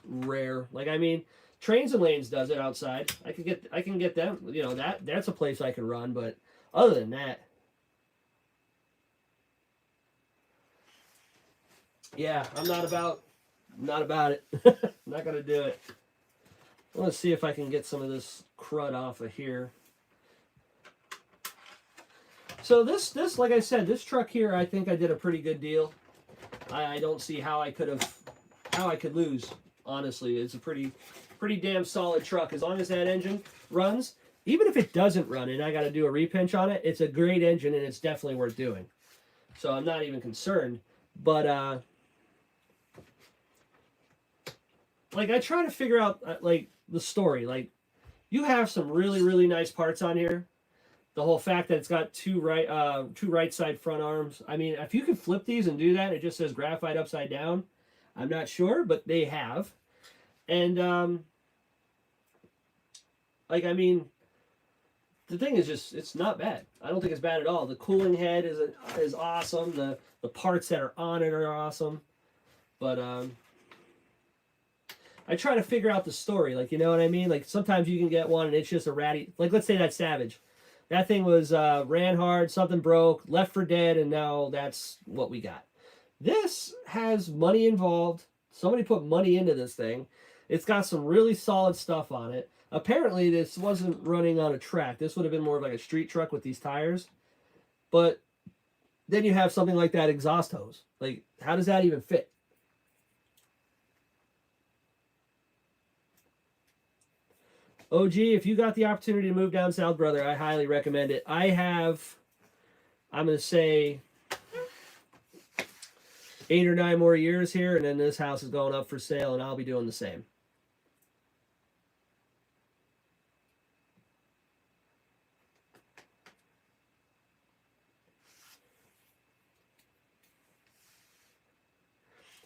rare. Like, I mean, Trains and Lanes does it outside. I can get them. You know, that's a place I can run. But other than that, yeah, I'm not about it. I'm not gonna do it. I want to see if I can get some of this crud off of here. So this, like I said, this truck here, I think I did a pretty good deal. I don't see how I could lose. Honestly, it's a pretty damn solid truck. As long as that engine runs, even if it doesn't run and I got to do a repinch on it, it's a great engine and it's definitely worth doing. So I'm not even concerned. But like I try to figure out like the story. Like you have some really nice parts on here. the whole fact that it's got two right side front arms. I mean, if you can flip these and do that, it just says graphite upside down. I'm not sure, but they have. And like, I mean, the thing is just, it's not bad. I don't think it's bad at all. The cooling head is awesome. The parts that are on it are awesome. But I try to figure out the story, like, you know what I mean? Like, sometimes you can get one and it's just a ratty, like, let's say that Savage. That thing was ran hard, something broke, left for dead, and now that's what we got. This has money involved. Somebody put money into this thing. It's got some really solid stuff on it. Apparently, this wasn't running on a track. This would have been more of like a street truck with these tires. But then you have something like that exhaust hose. Like, how does that even fit? OG, if you got the opportunity to move down south, brother, I highly recommend it. I'm going to say 8 or 9 more years here, and then this house is going up for sale, and I'll be doing the same.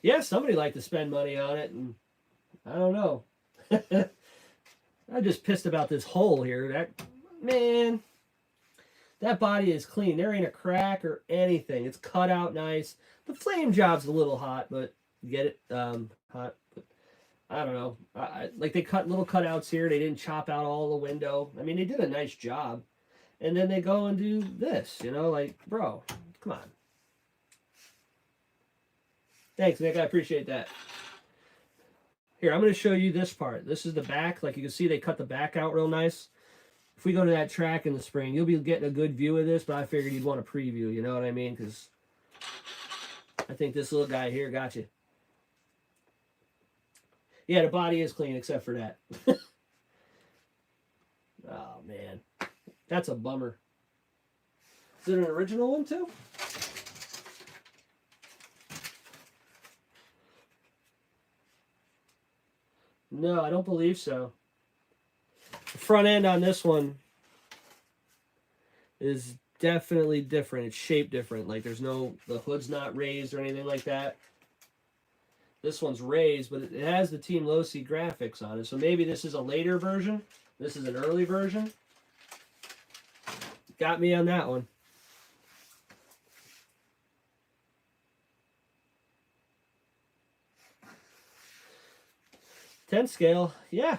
Yeah, somebody liked to spend money on it, and I don't know. I'm just pissed about this hole here. That body is clean. There ain't a crack or anything. It's cut out nice. The flame job's a little hot, but you get it hot. But I don't know. Like, they cut little cutouts here. They didn't chop out all the window. I mean, they did a nice job. And then they go and do this, you know, like, bro, come on. Thanks, Nick. I appreciate that. Here, I'm going to show you this part. This is the back. Like, you can see they cut the back out real nice. If we go to that track in the spring, you'll be getting a good view of this, but I figured you'd want a preview, you know what I mean? Because I think this little guy here got you. Yeah, the body is clean except for that. Oh, man. That's a bummer. Is it an original one, too? No, I don't believe so. The front end on this one is definitely different. It's shaped different. Like, the hood's not raised or anything like that. This one's raised, but it has the Team Losi graphics on it. So maybe this is a later version. This is an early version. Got me on that one. $10 scale, yeah.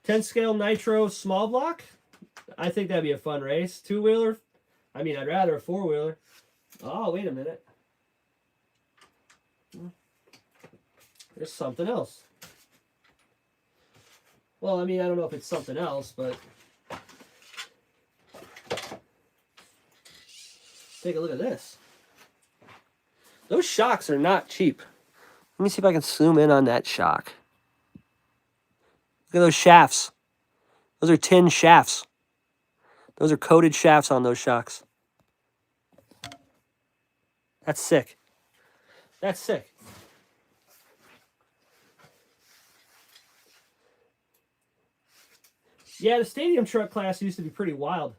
10 scale nitro small block. I think that'd be a fun race. 2-wheeler. I mean, I'd rather a 4-wheeler. Oh, wait a minute. There's something else. Well, I mean, I don't know if it's something else, but take a look at this. Those shocks are not cheap. Let me see if I can zoom in on that shock. Look at those shafts. Those are tin shafts. Those are coated shafts on those shocks. That's sick. That's sick. Yeah, the stadium truck class used to be pretty wild.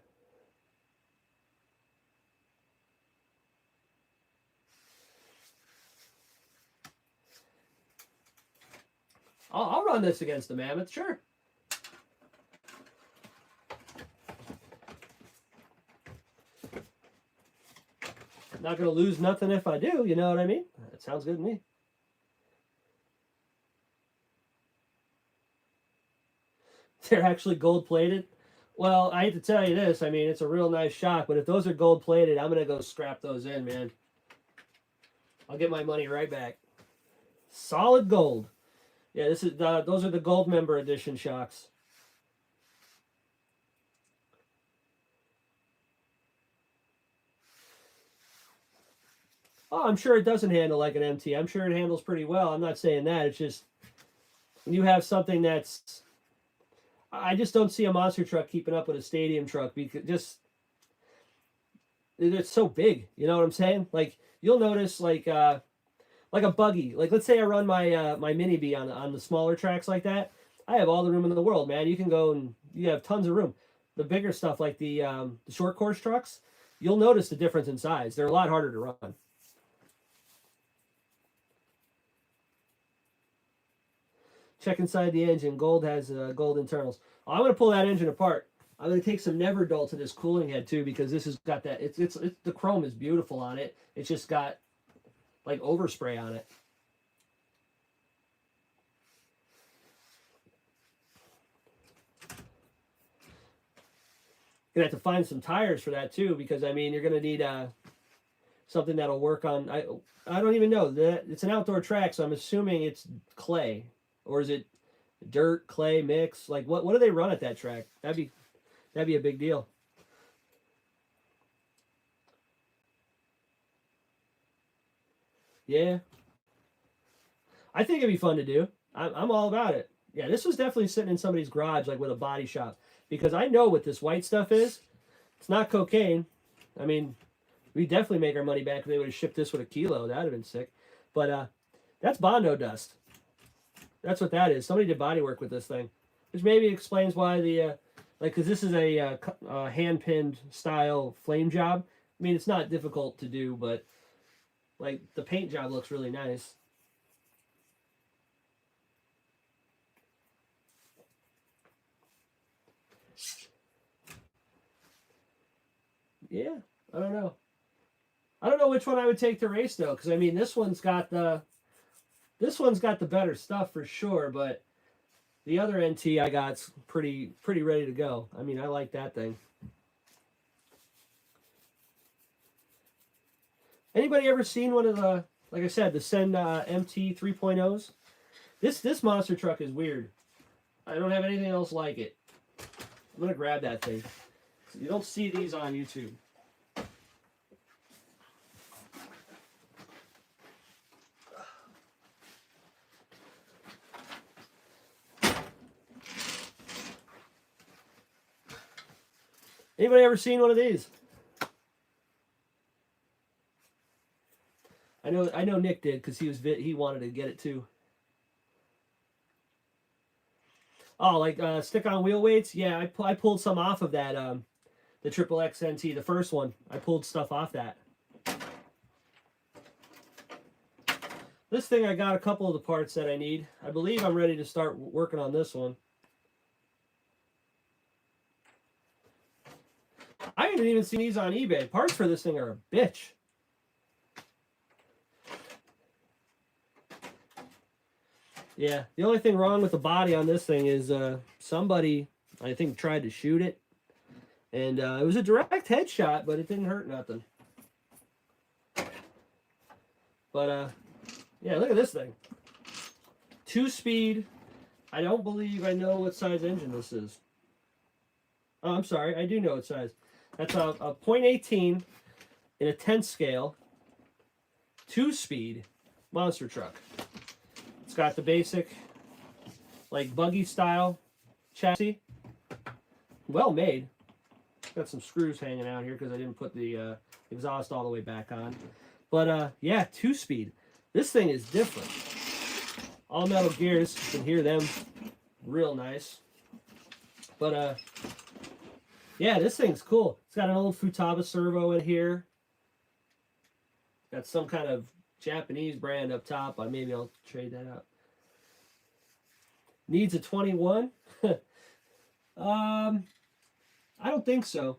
I'll run this against the Mammoth, sure. Not going to lose nothing if I do, you know what I mean? That sounds good to me. They're actually gold-plated. Well, I hate to tell you this. I mean, it's a real nice shock, but if those are gold-plated, I'm going to go scrap those in, man. I'll get my money right back. Solid gold. Yeah, this is those are the Gold Member Edition shocks. Oh, I'm sure it doesn't handle like an MT. I'm sure it handles pretty well. I'm not saying that. It's just when you have something that's... I just don't see a monster truck keeping up with a stadium truck because it's so big. You know what I'm saying? Like, you'll notice like a buggy. Like, let's say I run my my Mini B on the smaller tracks like that. I have all the room in the world, man. You can go and you have tons of room. the bigger stuff like the short course trucks, you'll notice the difference in size. They're a lot harder to run. Check inside the engine. Gold has gold internals. Oh, I'm going to pull that engine apart. I'm going to take some never dull to this cooling head too, because this has got that. It's the chrome is beautiful on it. It's just got like overspray on it. Gonna have to find some tires for that too, because I mean you're gonna need something that'll work on. I don't even know that it's an outdoor track, so I'm assuming it's clay, or is it dirt clay mix? Like what do they run at that track? That'd be a big deal. Yeah, I think it'd be fun to do. I'm all about it. Yeah, this was definitely sitting in somebody's garage, like with a body shop, because I know what this white stuff is. It's not cocaine. I mean, we definitely make our money back if they would have shipped this with a kilo. That'd have been sick. But that's Bondo dust. That's what that is. Somebody did body work with this thing, which maybe explains why the like, because this is a hand pinned style flame job. I mean, it's not difficult to do, but like the paint job looks really nice. Yeah, I don't know. I don't know which one I would take to race though, because I mean this one's got the better stuff for sure, but the other NT I got's pretty ready to go. I mean, I like that thing. Anybody ever seen one of the, like I said, the Send MT 3.0s? This monster truck is weird. I don't have anything else like it. I'm gonna grab that thing. You don't see these on YouTube. Anybody ever seen one of these? I know Nick did, because he wanted to get it too. Oh, like stick-on wheel weights? Yeah, I pulled some off of that. The Triple XNT, the first one. I pulled stuff off that. This thing, I got a couple of the parts that I need. I believe I'm ready to start working on this one. I haven't even seen these on eBay. Parts for this thing are a bitch. Yeah, the only thing wrong with the body on this thing is somebody, I think, tried to shoot it. And it was a direct headshot, but it didn't hurt nothing. But, yeah, look at this thing. 2-speed. I don't believe I know what size engine this is. Oh, I'm sorry. I do know what size. That's a .18 in a 10th scale. 2-speed monster truck. It's got the basic, like, buggy style chassis. Well made. Got some screws hanging out here because I didn't put the exhaust all the way back on. But, yeah, 2-speed. This thing is different. All metal gears. You can hear them real nice. But, yeah, this thing's cool. It's got an old Futaba servo in here. Got some kind of Japanese brand up top. Maybe I'll trade that out. Needs a 21. I don't think so.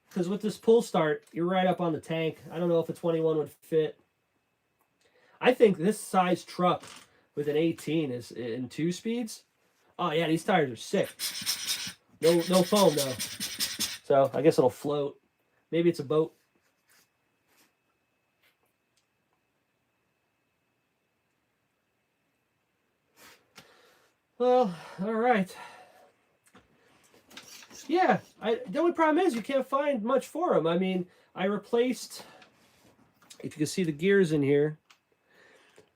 Because with this pull start, you're right up on the tank. I don't know if a 21 would fit. I think this size truck with an 18 is in 2 speeds. Oh yeah, these tires are sick. No foam though. So I guess it'll float. Maybe it's a boat. Well, all right. Yeah, the only problem is you can't find much for them. I mean, I replaced, if you can see the gears in here,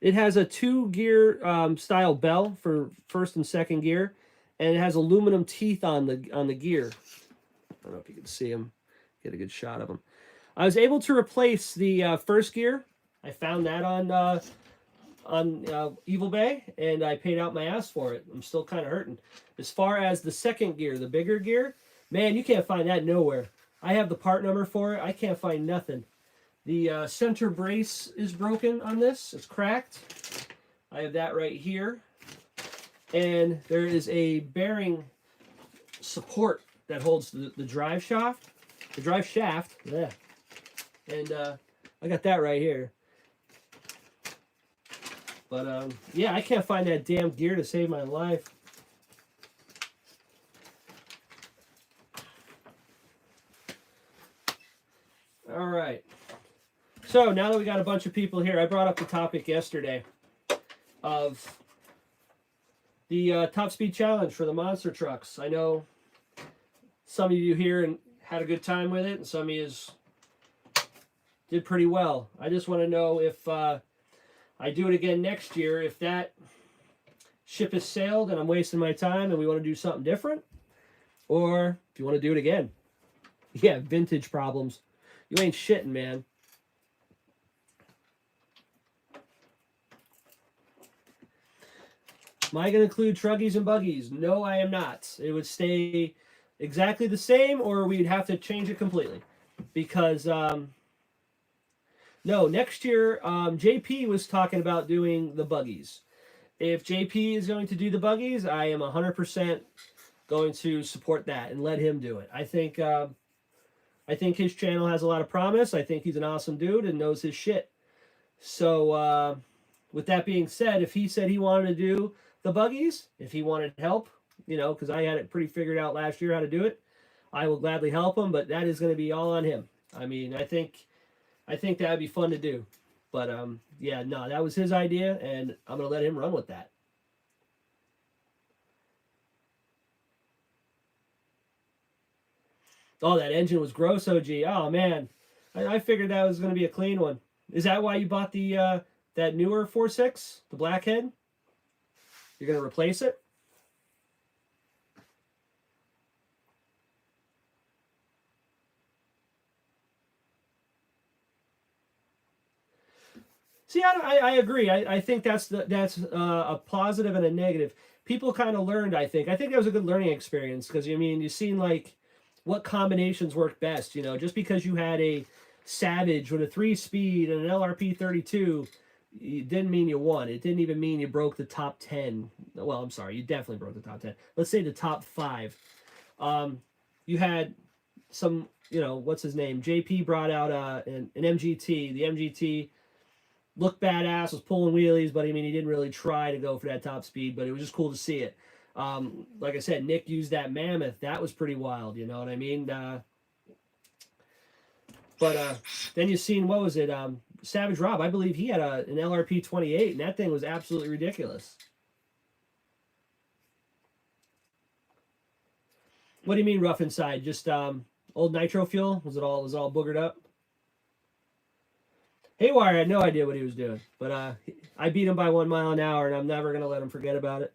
it has a 2-gear style bell for first and second gear, and it has aluminum teeth on the gear. I don't know if you can see them. Get a good shot of them. I was able to replace the first gear. I found that on Evil Bay, and I paid out my ass for it. I'm still kind of hurting. As far as the second gear, the bigger gear, Man, you can't find that nowhere. I have the part number for it. I can't find nothing. The center brace is broken on this. It's cracked. I have that right here. And there is a bearing support that holds the drive shaft. The drive shaft. Yeah. And I got that right here. But yeah, I can't find that damn gear to save my life. All right. So now that we got a bunch of people here, I brought up the topic yesterday of the Top Speed Challenge for the monster trucks. I know some of you here and had a good time with it, and some of you did pretty well. I just want to know if I do it again next year, if that ship has sailed and I'm wasting my time and we want to do something different, or if you want to do it again. Yeah, vintage problems. You ain't shitting, man. Am I going to include truggies and buggies? No, I am not. It would stay exactly the same, or we'd have to change it completely. Because, no, next year, JP was talking about doing the buggies. If JP is going to do the buggies, I am 100% going to support that and let him do it. I think his channel has a lot of promise. I think he's an awesome dude and knows his shit. So, with that being said, if he said he wanted to do the buggies, if he wanted help, you know, because I had it pretty figured out last year how to do it, I will gladly help him, but that is going to be all on him. I mean, I think that would be fun to do. But, yeah, no, that was his idea, and I'm going to let him run with that. Oh, that engine was gross, OG. Oh, man. I figured that was going to be a clean one. Is that why you bought the that newer 4.6, the blackhead? You're going to replace it? See, I agree. I think that's a positive and a negative. People kind of learned, I think. I think that was a good learning experience because, I mean, you've seen, like, what combinations work best, you know. Just because you had a Savage with a 3-speed and an LRP 32, it didn't mean you won. It didn't even mean you broke the top 10. Well, I'm sorry, you definitely broke the top 10. Let's say the top 5. You had some, you know, what's his name? JP brought out an MGT. The MGT looked badass, was pulling wheelies, but I mean, he didn't really try to go for that top speed, but it was just cool to see it. Like I said, Nick used that Mammoth. That was pretty wild, you know what I mean? But then you've seen, what was it? Savage Rob, I believe he had an LRP 28, and that thing was absolutely ridiculous. What do you mean rough inside? Just old nitro fuel? Was all boogered up? Haywire had no idea what he was doing, but I beat him by 1 mile an hour, and I'm never going to let him forget about it.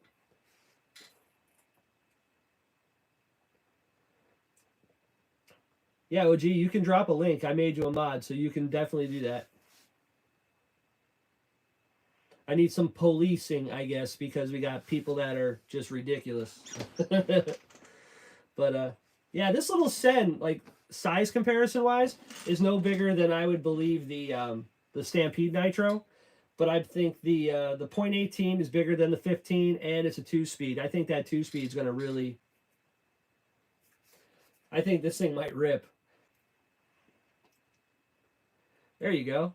Yeah, OG, you can drop a link. I made you a mod, so you can definitely do that. I need some policing, I guess, because we got people that are just ridiculous. But, yeah, this little Sen, like, size comparison-wise, is no bigger than I would believe the Stampede Nitro. But I think the .18 is bigger than the 15, and it's a 2-speed. I think that 2-speed is going to really... I think this thing might rip. There you go.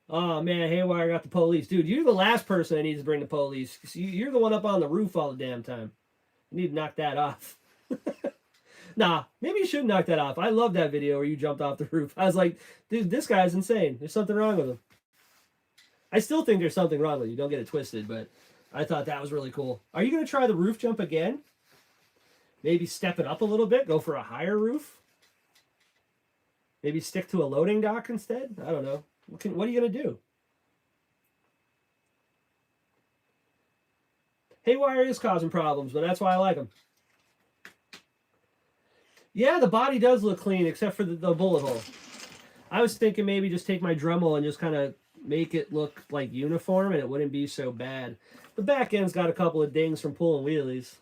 Oh, man, Haywire got the police. Dude, you're the last person that needs to bring the police. You're the one up on the roof all the damn time. You need to knock that off. Nah, maybe you should knock that off. I love that video where you jumped off the roof. I was like, dude, this guy's insane. There's something wrong with him. I still think there's something wrong with you. Don't get it twisted, but I thought that was really cool. Are you going to try the roof jump again? Maybe step it up a little bit, go for a higher roof? Maybe stick to a loading dock instead? I don't know. What are you going to do? Haywire is causing problems, but that's why I like him. Yeah, the body does look clean, except for the bullet hole. I was thinking maybe just take my Dremel and just kind of make it look like uniform, and it wouldn't be so bad. The back end's got a couple of dings from pulling wheelies.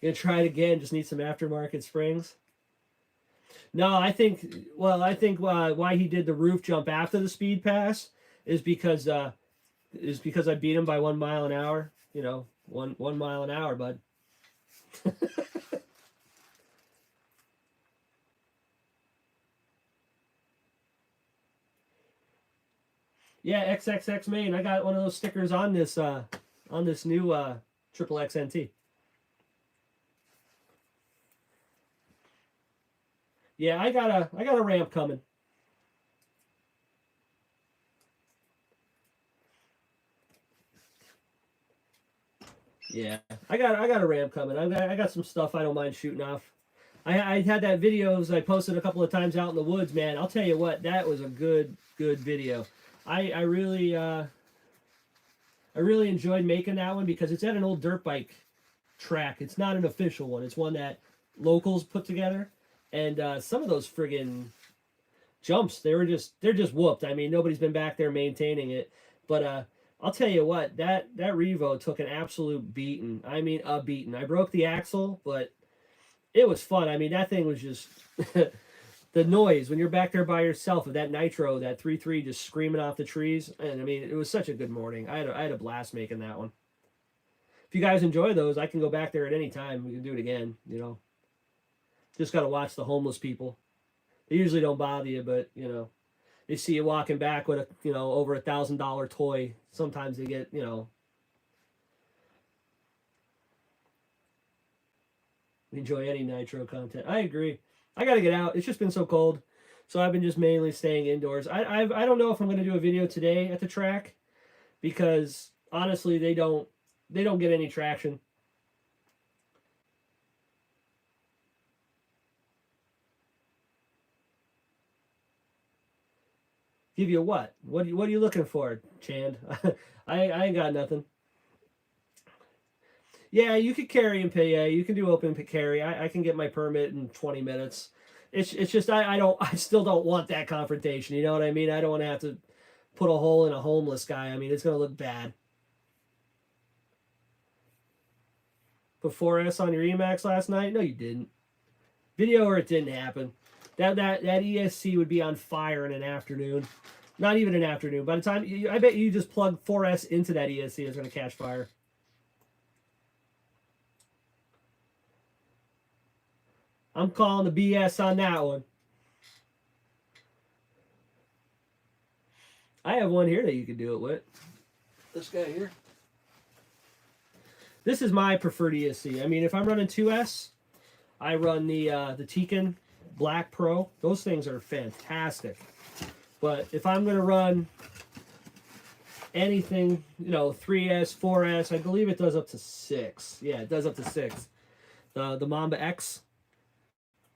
Gonna try it again. Just need some aftermarket springs. No, I think. Well, I think why he did the roof jump after the speed pass is because I beat him by 1 mile an hour. You know, one mile an hour, bud. Yeah, XXX main. I got one of those stickers on this new triple XNT. Yeah, I got a ramp coming. Yeah, I got a ramp coming. I got some stuff I don't mind shooting off. I had that videos I posted a couple of times out in the woods, man. I'll tell you what, that was a good video. I really enjoyed making that one because it's at an old dirt bike track. It's not an official one. It's one that locals put together, and some of those friggin' jumps, they're just whooped. I mean, nobody's been back there maintaining it, but I'll tell you what, that Revo took an absolute beating. I mean, a beating. I broke the axle, but it was fun. I mean, that thing was just the noise when you're back there by yourself with that nitro, that 3.3 just screaming off the trees. And I mean, it was such a good morning. I had a blast making that one. If you guys enjoy those, I can go back there at any time. We can do it again, you know. Just got to watch the homeless people. They usually don't bother you, but, you know, they see you walking back with a, you know, over $1,000 toy. Sometimes they get, you know, enjoy any nitro content. I agree. I got to get out. It's just been so cold. So I've been just mainly staying indoors. I don't know if I'm going to do a video today at the track because honestly, they don't get any traction. Give you what? What are you looking for, Chand? I ain't got nothing. Yeah, you could carry and pay. Yeah, you can do open carry. I can get my permit in 20 minutes. It's just I still don't want that confrontation. You know what I mean? I don't want to have to put a hole in a homeless guy. I mean, it's gonna look bad. Put 4S on your Emacs last night? No, you didn't. Video or it didn't happen. That ESC would be on fire in an afternoon. Not even an afternoon. By the time I bet you just plug 4S into that ESC, it's gonna catch fire. I'm calling the BS on that one. I have one here that you can do it with. This guy here. This is my preferred ESC. I mean, if I'm running 2S, I run the Tekin Black Pro. Those things are fantastic. But if I'm going to run anything, you know, 3S, 4S, I believe it does up to 6. Yeah, it does up to 6. The Mamba X.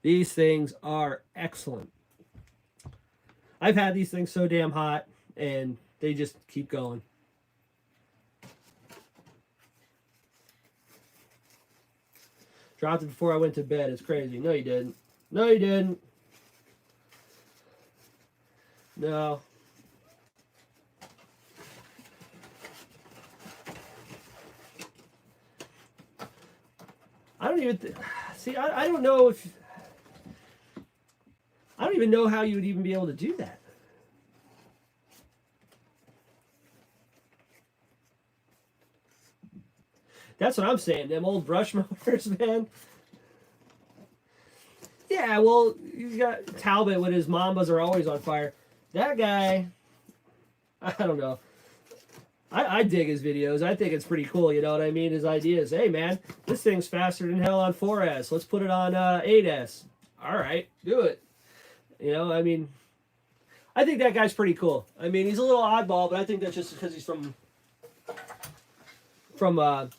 These things are excellent. I've had these things so damn hot, and they just keep going. Dropped it before I went to bed. It's crazy. No, you didn't. No, you didn't. No. I don't even... See, I don't know if... I don't even know how you would even be able to do that. That's what I'm saying. Them old brush mowers, man. Yeah, well, you got Talbot with his Mambas are always on fire. That guy, I don't know. I dig his videos. I think it's pretty cool. You know what I mean? His ideas. Hey, man, this thing's faster than hell on 4S. Let's put it on 8S. All right, do it. You know, I mean, I think that guy's pretty cool. I mean, he's a little oddball, but I think that's just because he's from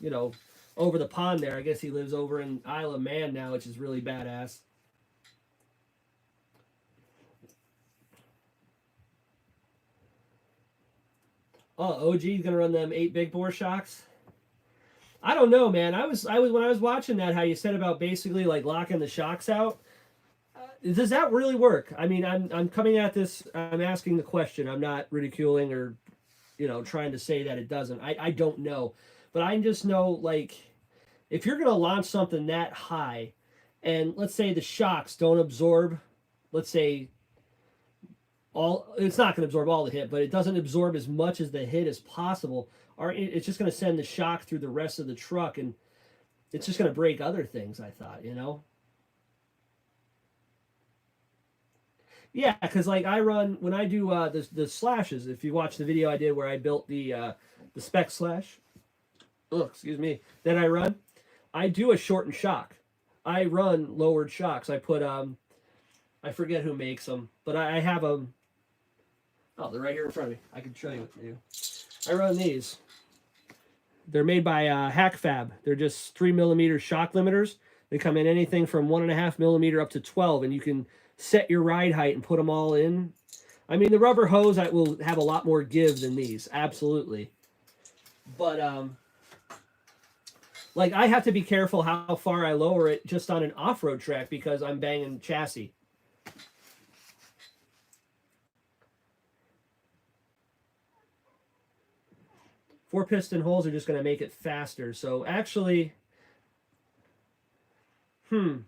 you know, over the pond there. I guess he lives over in Isle of Man now, which is really badass. Oh, OG's gonna run them 8 big bore shocks. I don't know, man. I was when I was watching that, how you said about basically like locking the shocks out. Does that really work? I mean, I'm coming at this. I'm asking the question. I'm not ridiculing or, you know, trying to say that it doesn't. I don't know, but I just know like if you're going to launch something that high, and let's say the shocks don't absorb, let's say it's not going to absorb all the hit, but it doesn't absorb as much as the hit as possible, or it's just going to send the shock through the rest of the truck, and it's just going to break other things, I thought, you know? Yeah, because like I run, when I do the slashes, if you watch the video I did where I built the spec slash, oh, excuse me, that I run, I do a shortened shock. I run lowered shocks. I put, I forget who makes them, but I have them. Oh, they're right here in front of me. I can show you what they do. I run these. They're made by HackFab. They're just 3mm shock limiters. They come in anything from 1.5mm up to 12, and you can set your ride height and put them all in. I mean, the rubber hose will have a lot more give than these, absolutely. But like I have to be careful how far I lower it just on an off-road track because I'm banging chassis. Four piston holes are just going to make it faster. So actually, would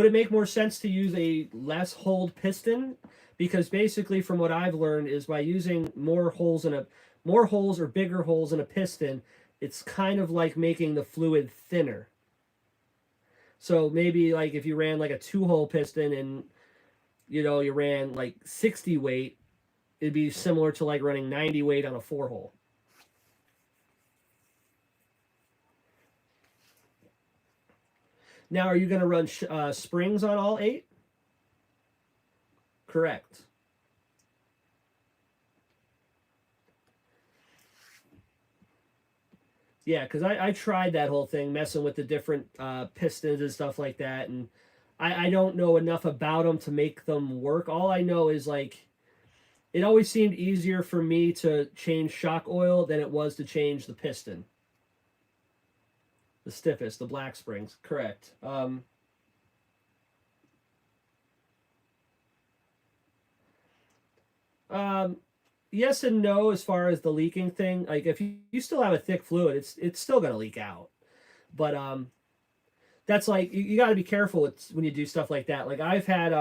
it make more sense to use a less holed piston? Because basically, from what I've learned, is by using more holes or bigger holes in a piston, it's kind of like making the fluid thinner. So maybe like if you ran like a 2-hole piston and you ran like 60 weight, it'd be similar to like running 90 weight on a 4-hole. Now, are you going to run springs on all 8? Correct. Yeah, because I tried that whole thing, messing with the different pistons and stuff like that, and I don't know enough about them to make them work. All I know is, like, it always seemed easier for me to change shock oil than it was to change the piston. The stiffest, the black springs, correct. Yes and no as far as the leaking thing. Like if you still have a thick fluid, it's still gonna leak out. But that's like you got to be careful when you do stuff like that. Like I've had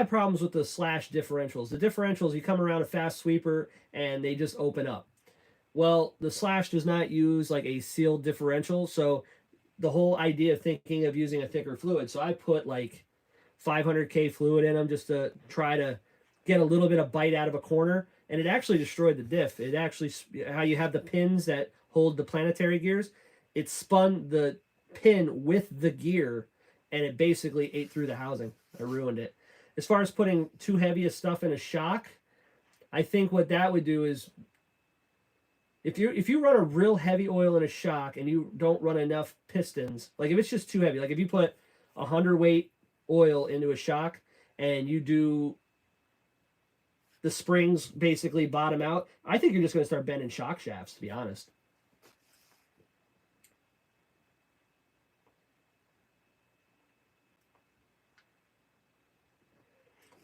problems with the slash differentials. The differentials, you come around a fast sweeper and they just open up. Well, the slash does not use like a sealed differential, so the whole idea of thinking of using a thicker fluid. So I put like 500K fluid in them just to try to get a little bit of bite out of a corner, and it actually destroyed the diff. It actually, how you have the pins that hold the planetary gears, it spun the pin with the gear, and it basically ate through the housing. I ruined it. As far as putting too heavy of stuff in a shock, I think what that would do is if you run a real heavy oil in a shock and you don't run enough pistons, like if it's just too heavy, like if you put 100 weight oil into a shock and you do the springs basically bottom out, I think you're just going to start bending shock shafts, to be honest.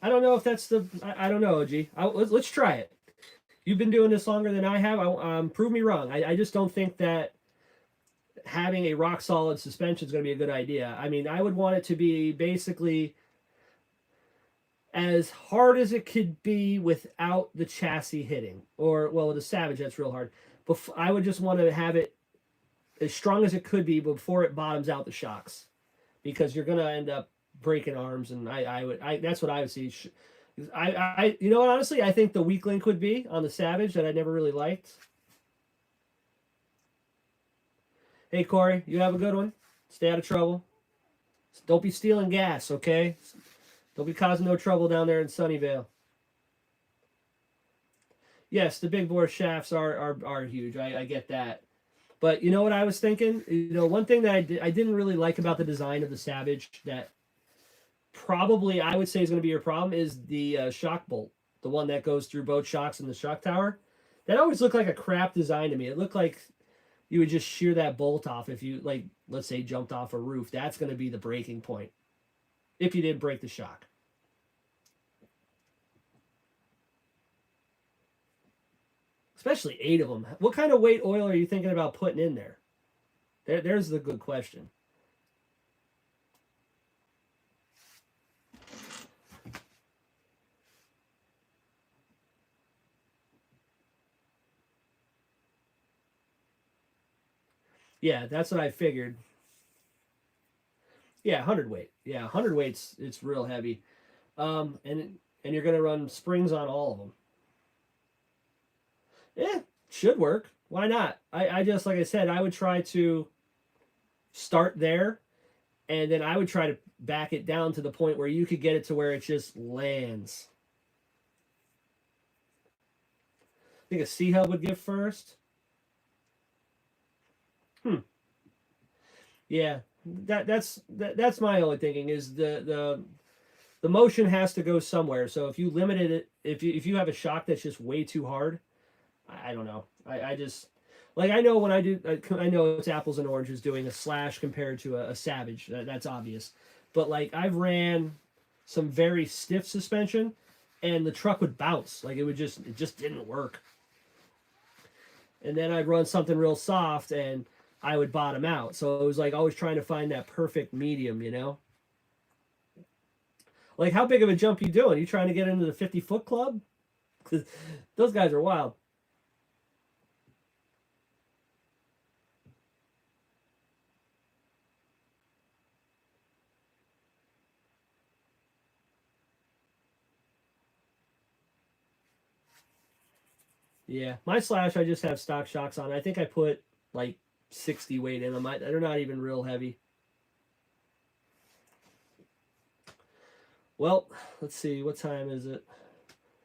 I don't know if that's the... I don't know, OG. Let's try it. You've been doing this longer than I have. Prove me wrong. I just don't think that having a rock-solid suspension is going to be a good idea. I mean, I would want it to be basically as hard as it could be without the chassis hitting. Or, well, with a Savage, that's real hard. But I would just want to have it as strong as it could be before it bottoms out the shocks. Because you're going to end up breaking arms, and that's what I would see. You know what, honestly, I think the weak link would be on the Savage that I never really liked. Hey, Corey, you have a good one. Stay out of trouble. Don't be stealing gas, okay? Don't be causing no trouble down there in Sunnyvale. Yes, the big bore shafts are huge. I get that. But you know what I was thinking? You know, one thing that I didn't really like about the design of the Savage that probably I would say is going to be your problem is the shock bolt, the one that goes through both shocks in the shock tower. That always looked like a crap design to me. It looked like you would just shear that bolt off if you, like, let's say, jumped off a roof. That's going to be the breaking point if you didn't break the shock. Especially 8 of them. What kind of weight oil are you thinking about putting in there? There's the good question. Yeah, that's what I figured. Yeah, 100 weight. Yeah, 100 weights. It's real heavy. And you're gonna run springs on all of them. Yeah, should work. Why not? I just like I said, I would try to start there, and then I would try to back it down to the point where you could get it to where it just lands. I think a C hub would give first. Hmm. Yeah, that's my only thinking is the motion has to go somewhere. So if you limited it, if you have a shock that's just way too hard, I don't know. I just like I know when I do. I know it's apples and oranges doing a slash compared to a savage. That's obvious. But like I've ran some very stiff suspension, and the truck would bounce. Like it just didn't work. And then I'd run something real soft, and I would bottom out. So it was like always trying to find that perfect medium. You know. Like how big of a jump you doing? You trying to get into the 50-foot club? Because those guys are wild. Yeah, my slash I just have stock shocks on. I think I put like 60 weight in them. They're not even real heavy. Well, let's see. What time is it?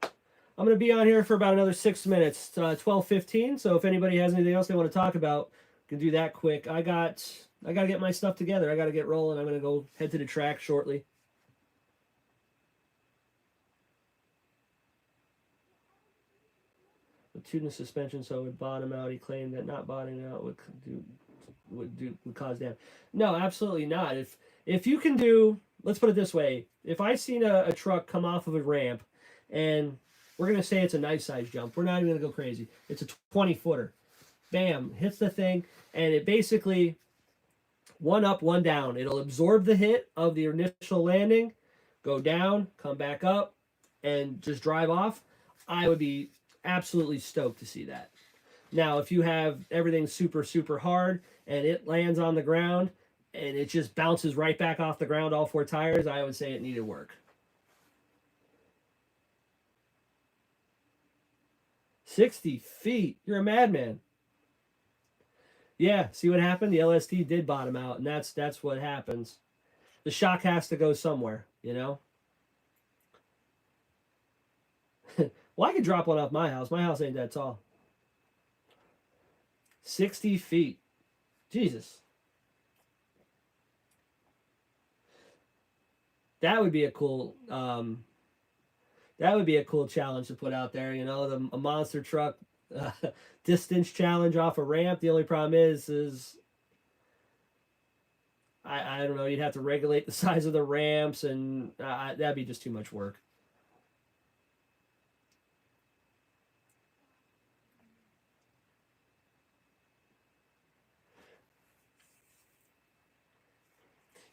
I'm going to be on here for about another 6 minutes, 12:15. So if anybody has anything else they want to talk about, can do that quick. I got to get my stuff together. I got to get rolling. I'm going to go head to the track shortly. With tune suspension, so it would bottom out. He claimed that not bottoming out would cause damage. No, absolutely not. If you can do, let's put it this way: if I seen a truck come off of a ramp, and we're gonna say it's a nice size jump, we're not even gonna go crazy. It's a 20-footer. Bam, hits the thing, and it basically one up, one down. It'll absorb the hit of the initial landing, go down, come back up, and just drive off. I would be absolutely stoked to see that. Now, if you have everything super, super hard and it lands on the ground and it just bounces right back off the ground, all four tires, I would say it needed work. 60 feet. You're a madman. Yeah, see what happened? The LST did bottom out, and that's what happens. The shock has to go somewhere, you know? Well, I could drop one off my house. My house ain't that tall. 60 feet. Jesus. That would be a cool that would be a cool challenge to put out there, you know, a monster truck uh, distance challenge off a ramp. The only problem is I don't know, you'd have to regulate the size of the ramps, and that'd be just too much work.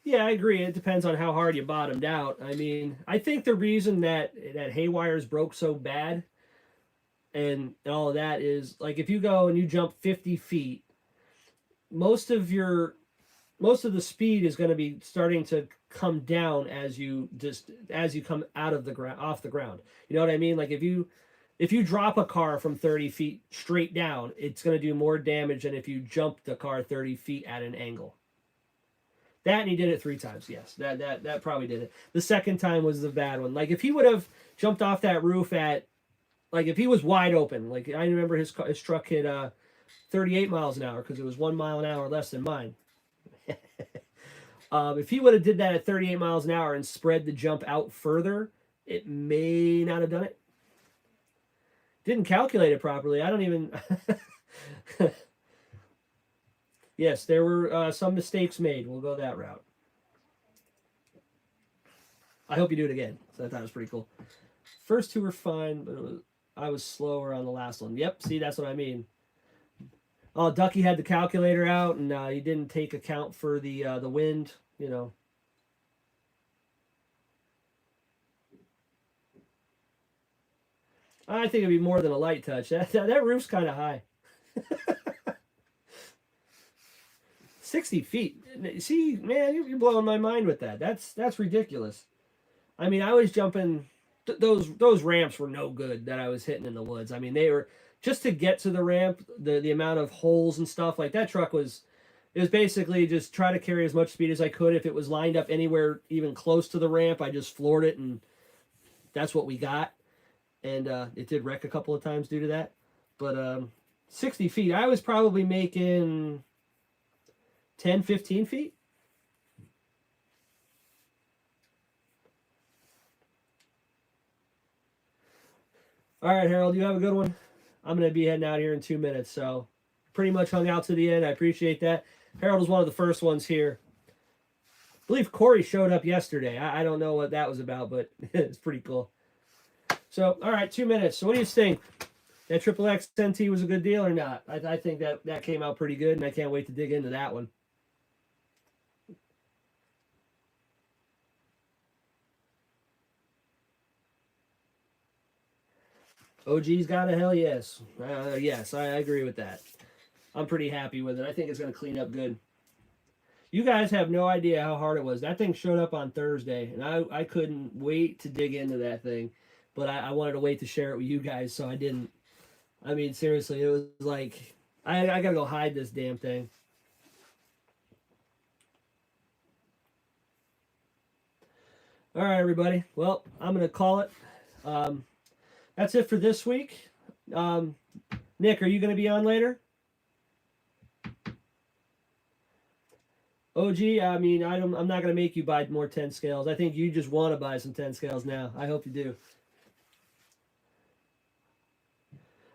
Yeah, I agree. It depends on how hard you bottomed out. I mean, I think the reason that haywires broke so bad and all of that is like if you go and you jump 50 feet, most of your most of the speed is going to be starting to come down as you come out of the ground off the ground. You know what I mean? Like if you drop a car from 30 feet straight down, it's going to do more damage than if you jump the car 30 feet at an angle. That and he did it 3 times. Yes, that probably did it. The second time was the bad one. Like if he would have jumped off that roof at like if he was wide open, like I remember his truck hit 38 miles an hour because it was 1 mile an hour less than mine. If he would have did that at 38 miles an hour and spread the jump out further, it may not have done it. Didn't calculate it properly. I don't even. Yes, there were some mistakes made. We'll go that route. I hope you do it again. So I thought it was pretty cool. First two were fine, but I was slower on the last one. Yep, see, that's what I mean. Oh, Ducky had the calculator out, and he didn't take account for the wind. You know. I think it'd be more than a light touch. That roof's kind of high. 60 feet. See, man, you're blowing my mind with that. That's ridiculous. I mean, I was jumping. Those ramps were no good that I was hitting in the woods. I mean, they were just to get to the ramp. The amount of holes and stuff like that truck was. It was basically just try to carry as much speed as I could. If it was lined up anywhere even close to the ramp, I just floored it, and that's what we got. And it did wreck a couple of times due to that. But 60 feet, I was probably making 10, 15 feet. All right, Harold, you have a good one. I'm going to be heading out here in 2 minutes, so pretty much hung out to the end. I appreciate that. Harold was one of the first ones here. I believe Corey showed up yesterday. I don't know what that was about, but it's pretty cool. So, all right, 2 minutes. So what do you think? That Triple X NT was a good deal or not? I think that came out pretty good, and I can't wait to dig into that one. OG's got a hell yes. Yes, I agree with that. I'm pretty happy with it. I think it's going to clean up good. You guys have no idea how hard it was. That thing showed up on Thursday, and I couldn't wait to dig into that thing. But I wanted to wait to share it with you guys, so I didn't. I mean, seriously, it was like, I got to go hide this damn thing. All right, everybody. Well, I'm going to call it. That's it for this week. Nick, are you going to be on later? OG, I mean, I'm not going to make you buy more 10 scales. I think you just want to buy some 10 scales now. I hope you do.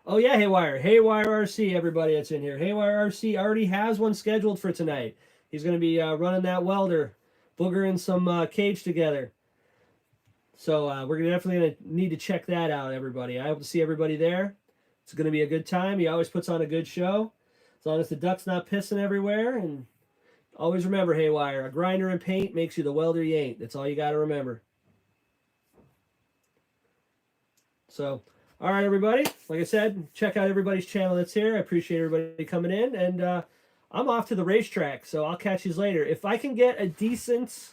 Oh, yeah, Haywire. Haywire RC, everybody that's in here. Haywire RC already has one scheduled for tonight. He's going to be running that welder, boogering some cage together. So we're definitely going to need to check that out, everybody. I hope to see everybody there. It's going to be a good time. He always puts on a good show. As long as the duck's not pissing everywhere. And always remember, Haywire, a grinder and paint makes you the welder you ain't. That's all you got to remember. So, all right, everybody. Like I said, check out everybody's channel that's here. I appreciate everybody coming in. And I'm off to the racetrack, so I'll catch you later. If I can get a decent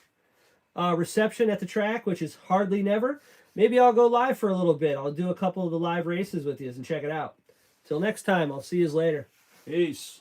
reception at the track, which is hardly never, maybe I'll go live for a little bit. I'll do a couple of the live races with you and check it out. Till next time, I'll see you later. Peace.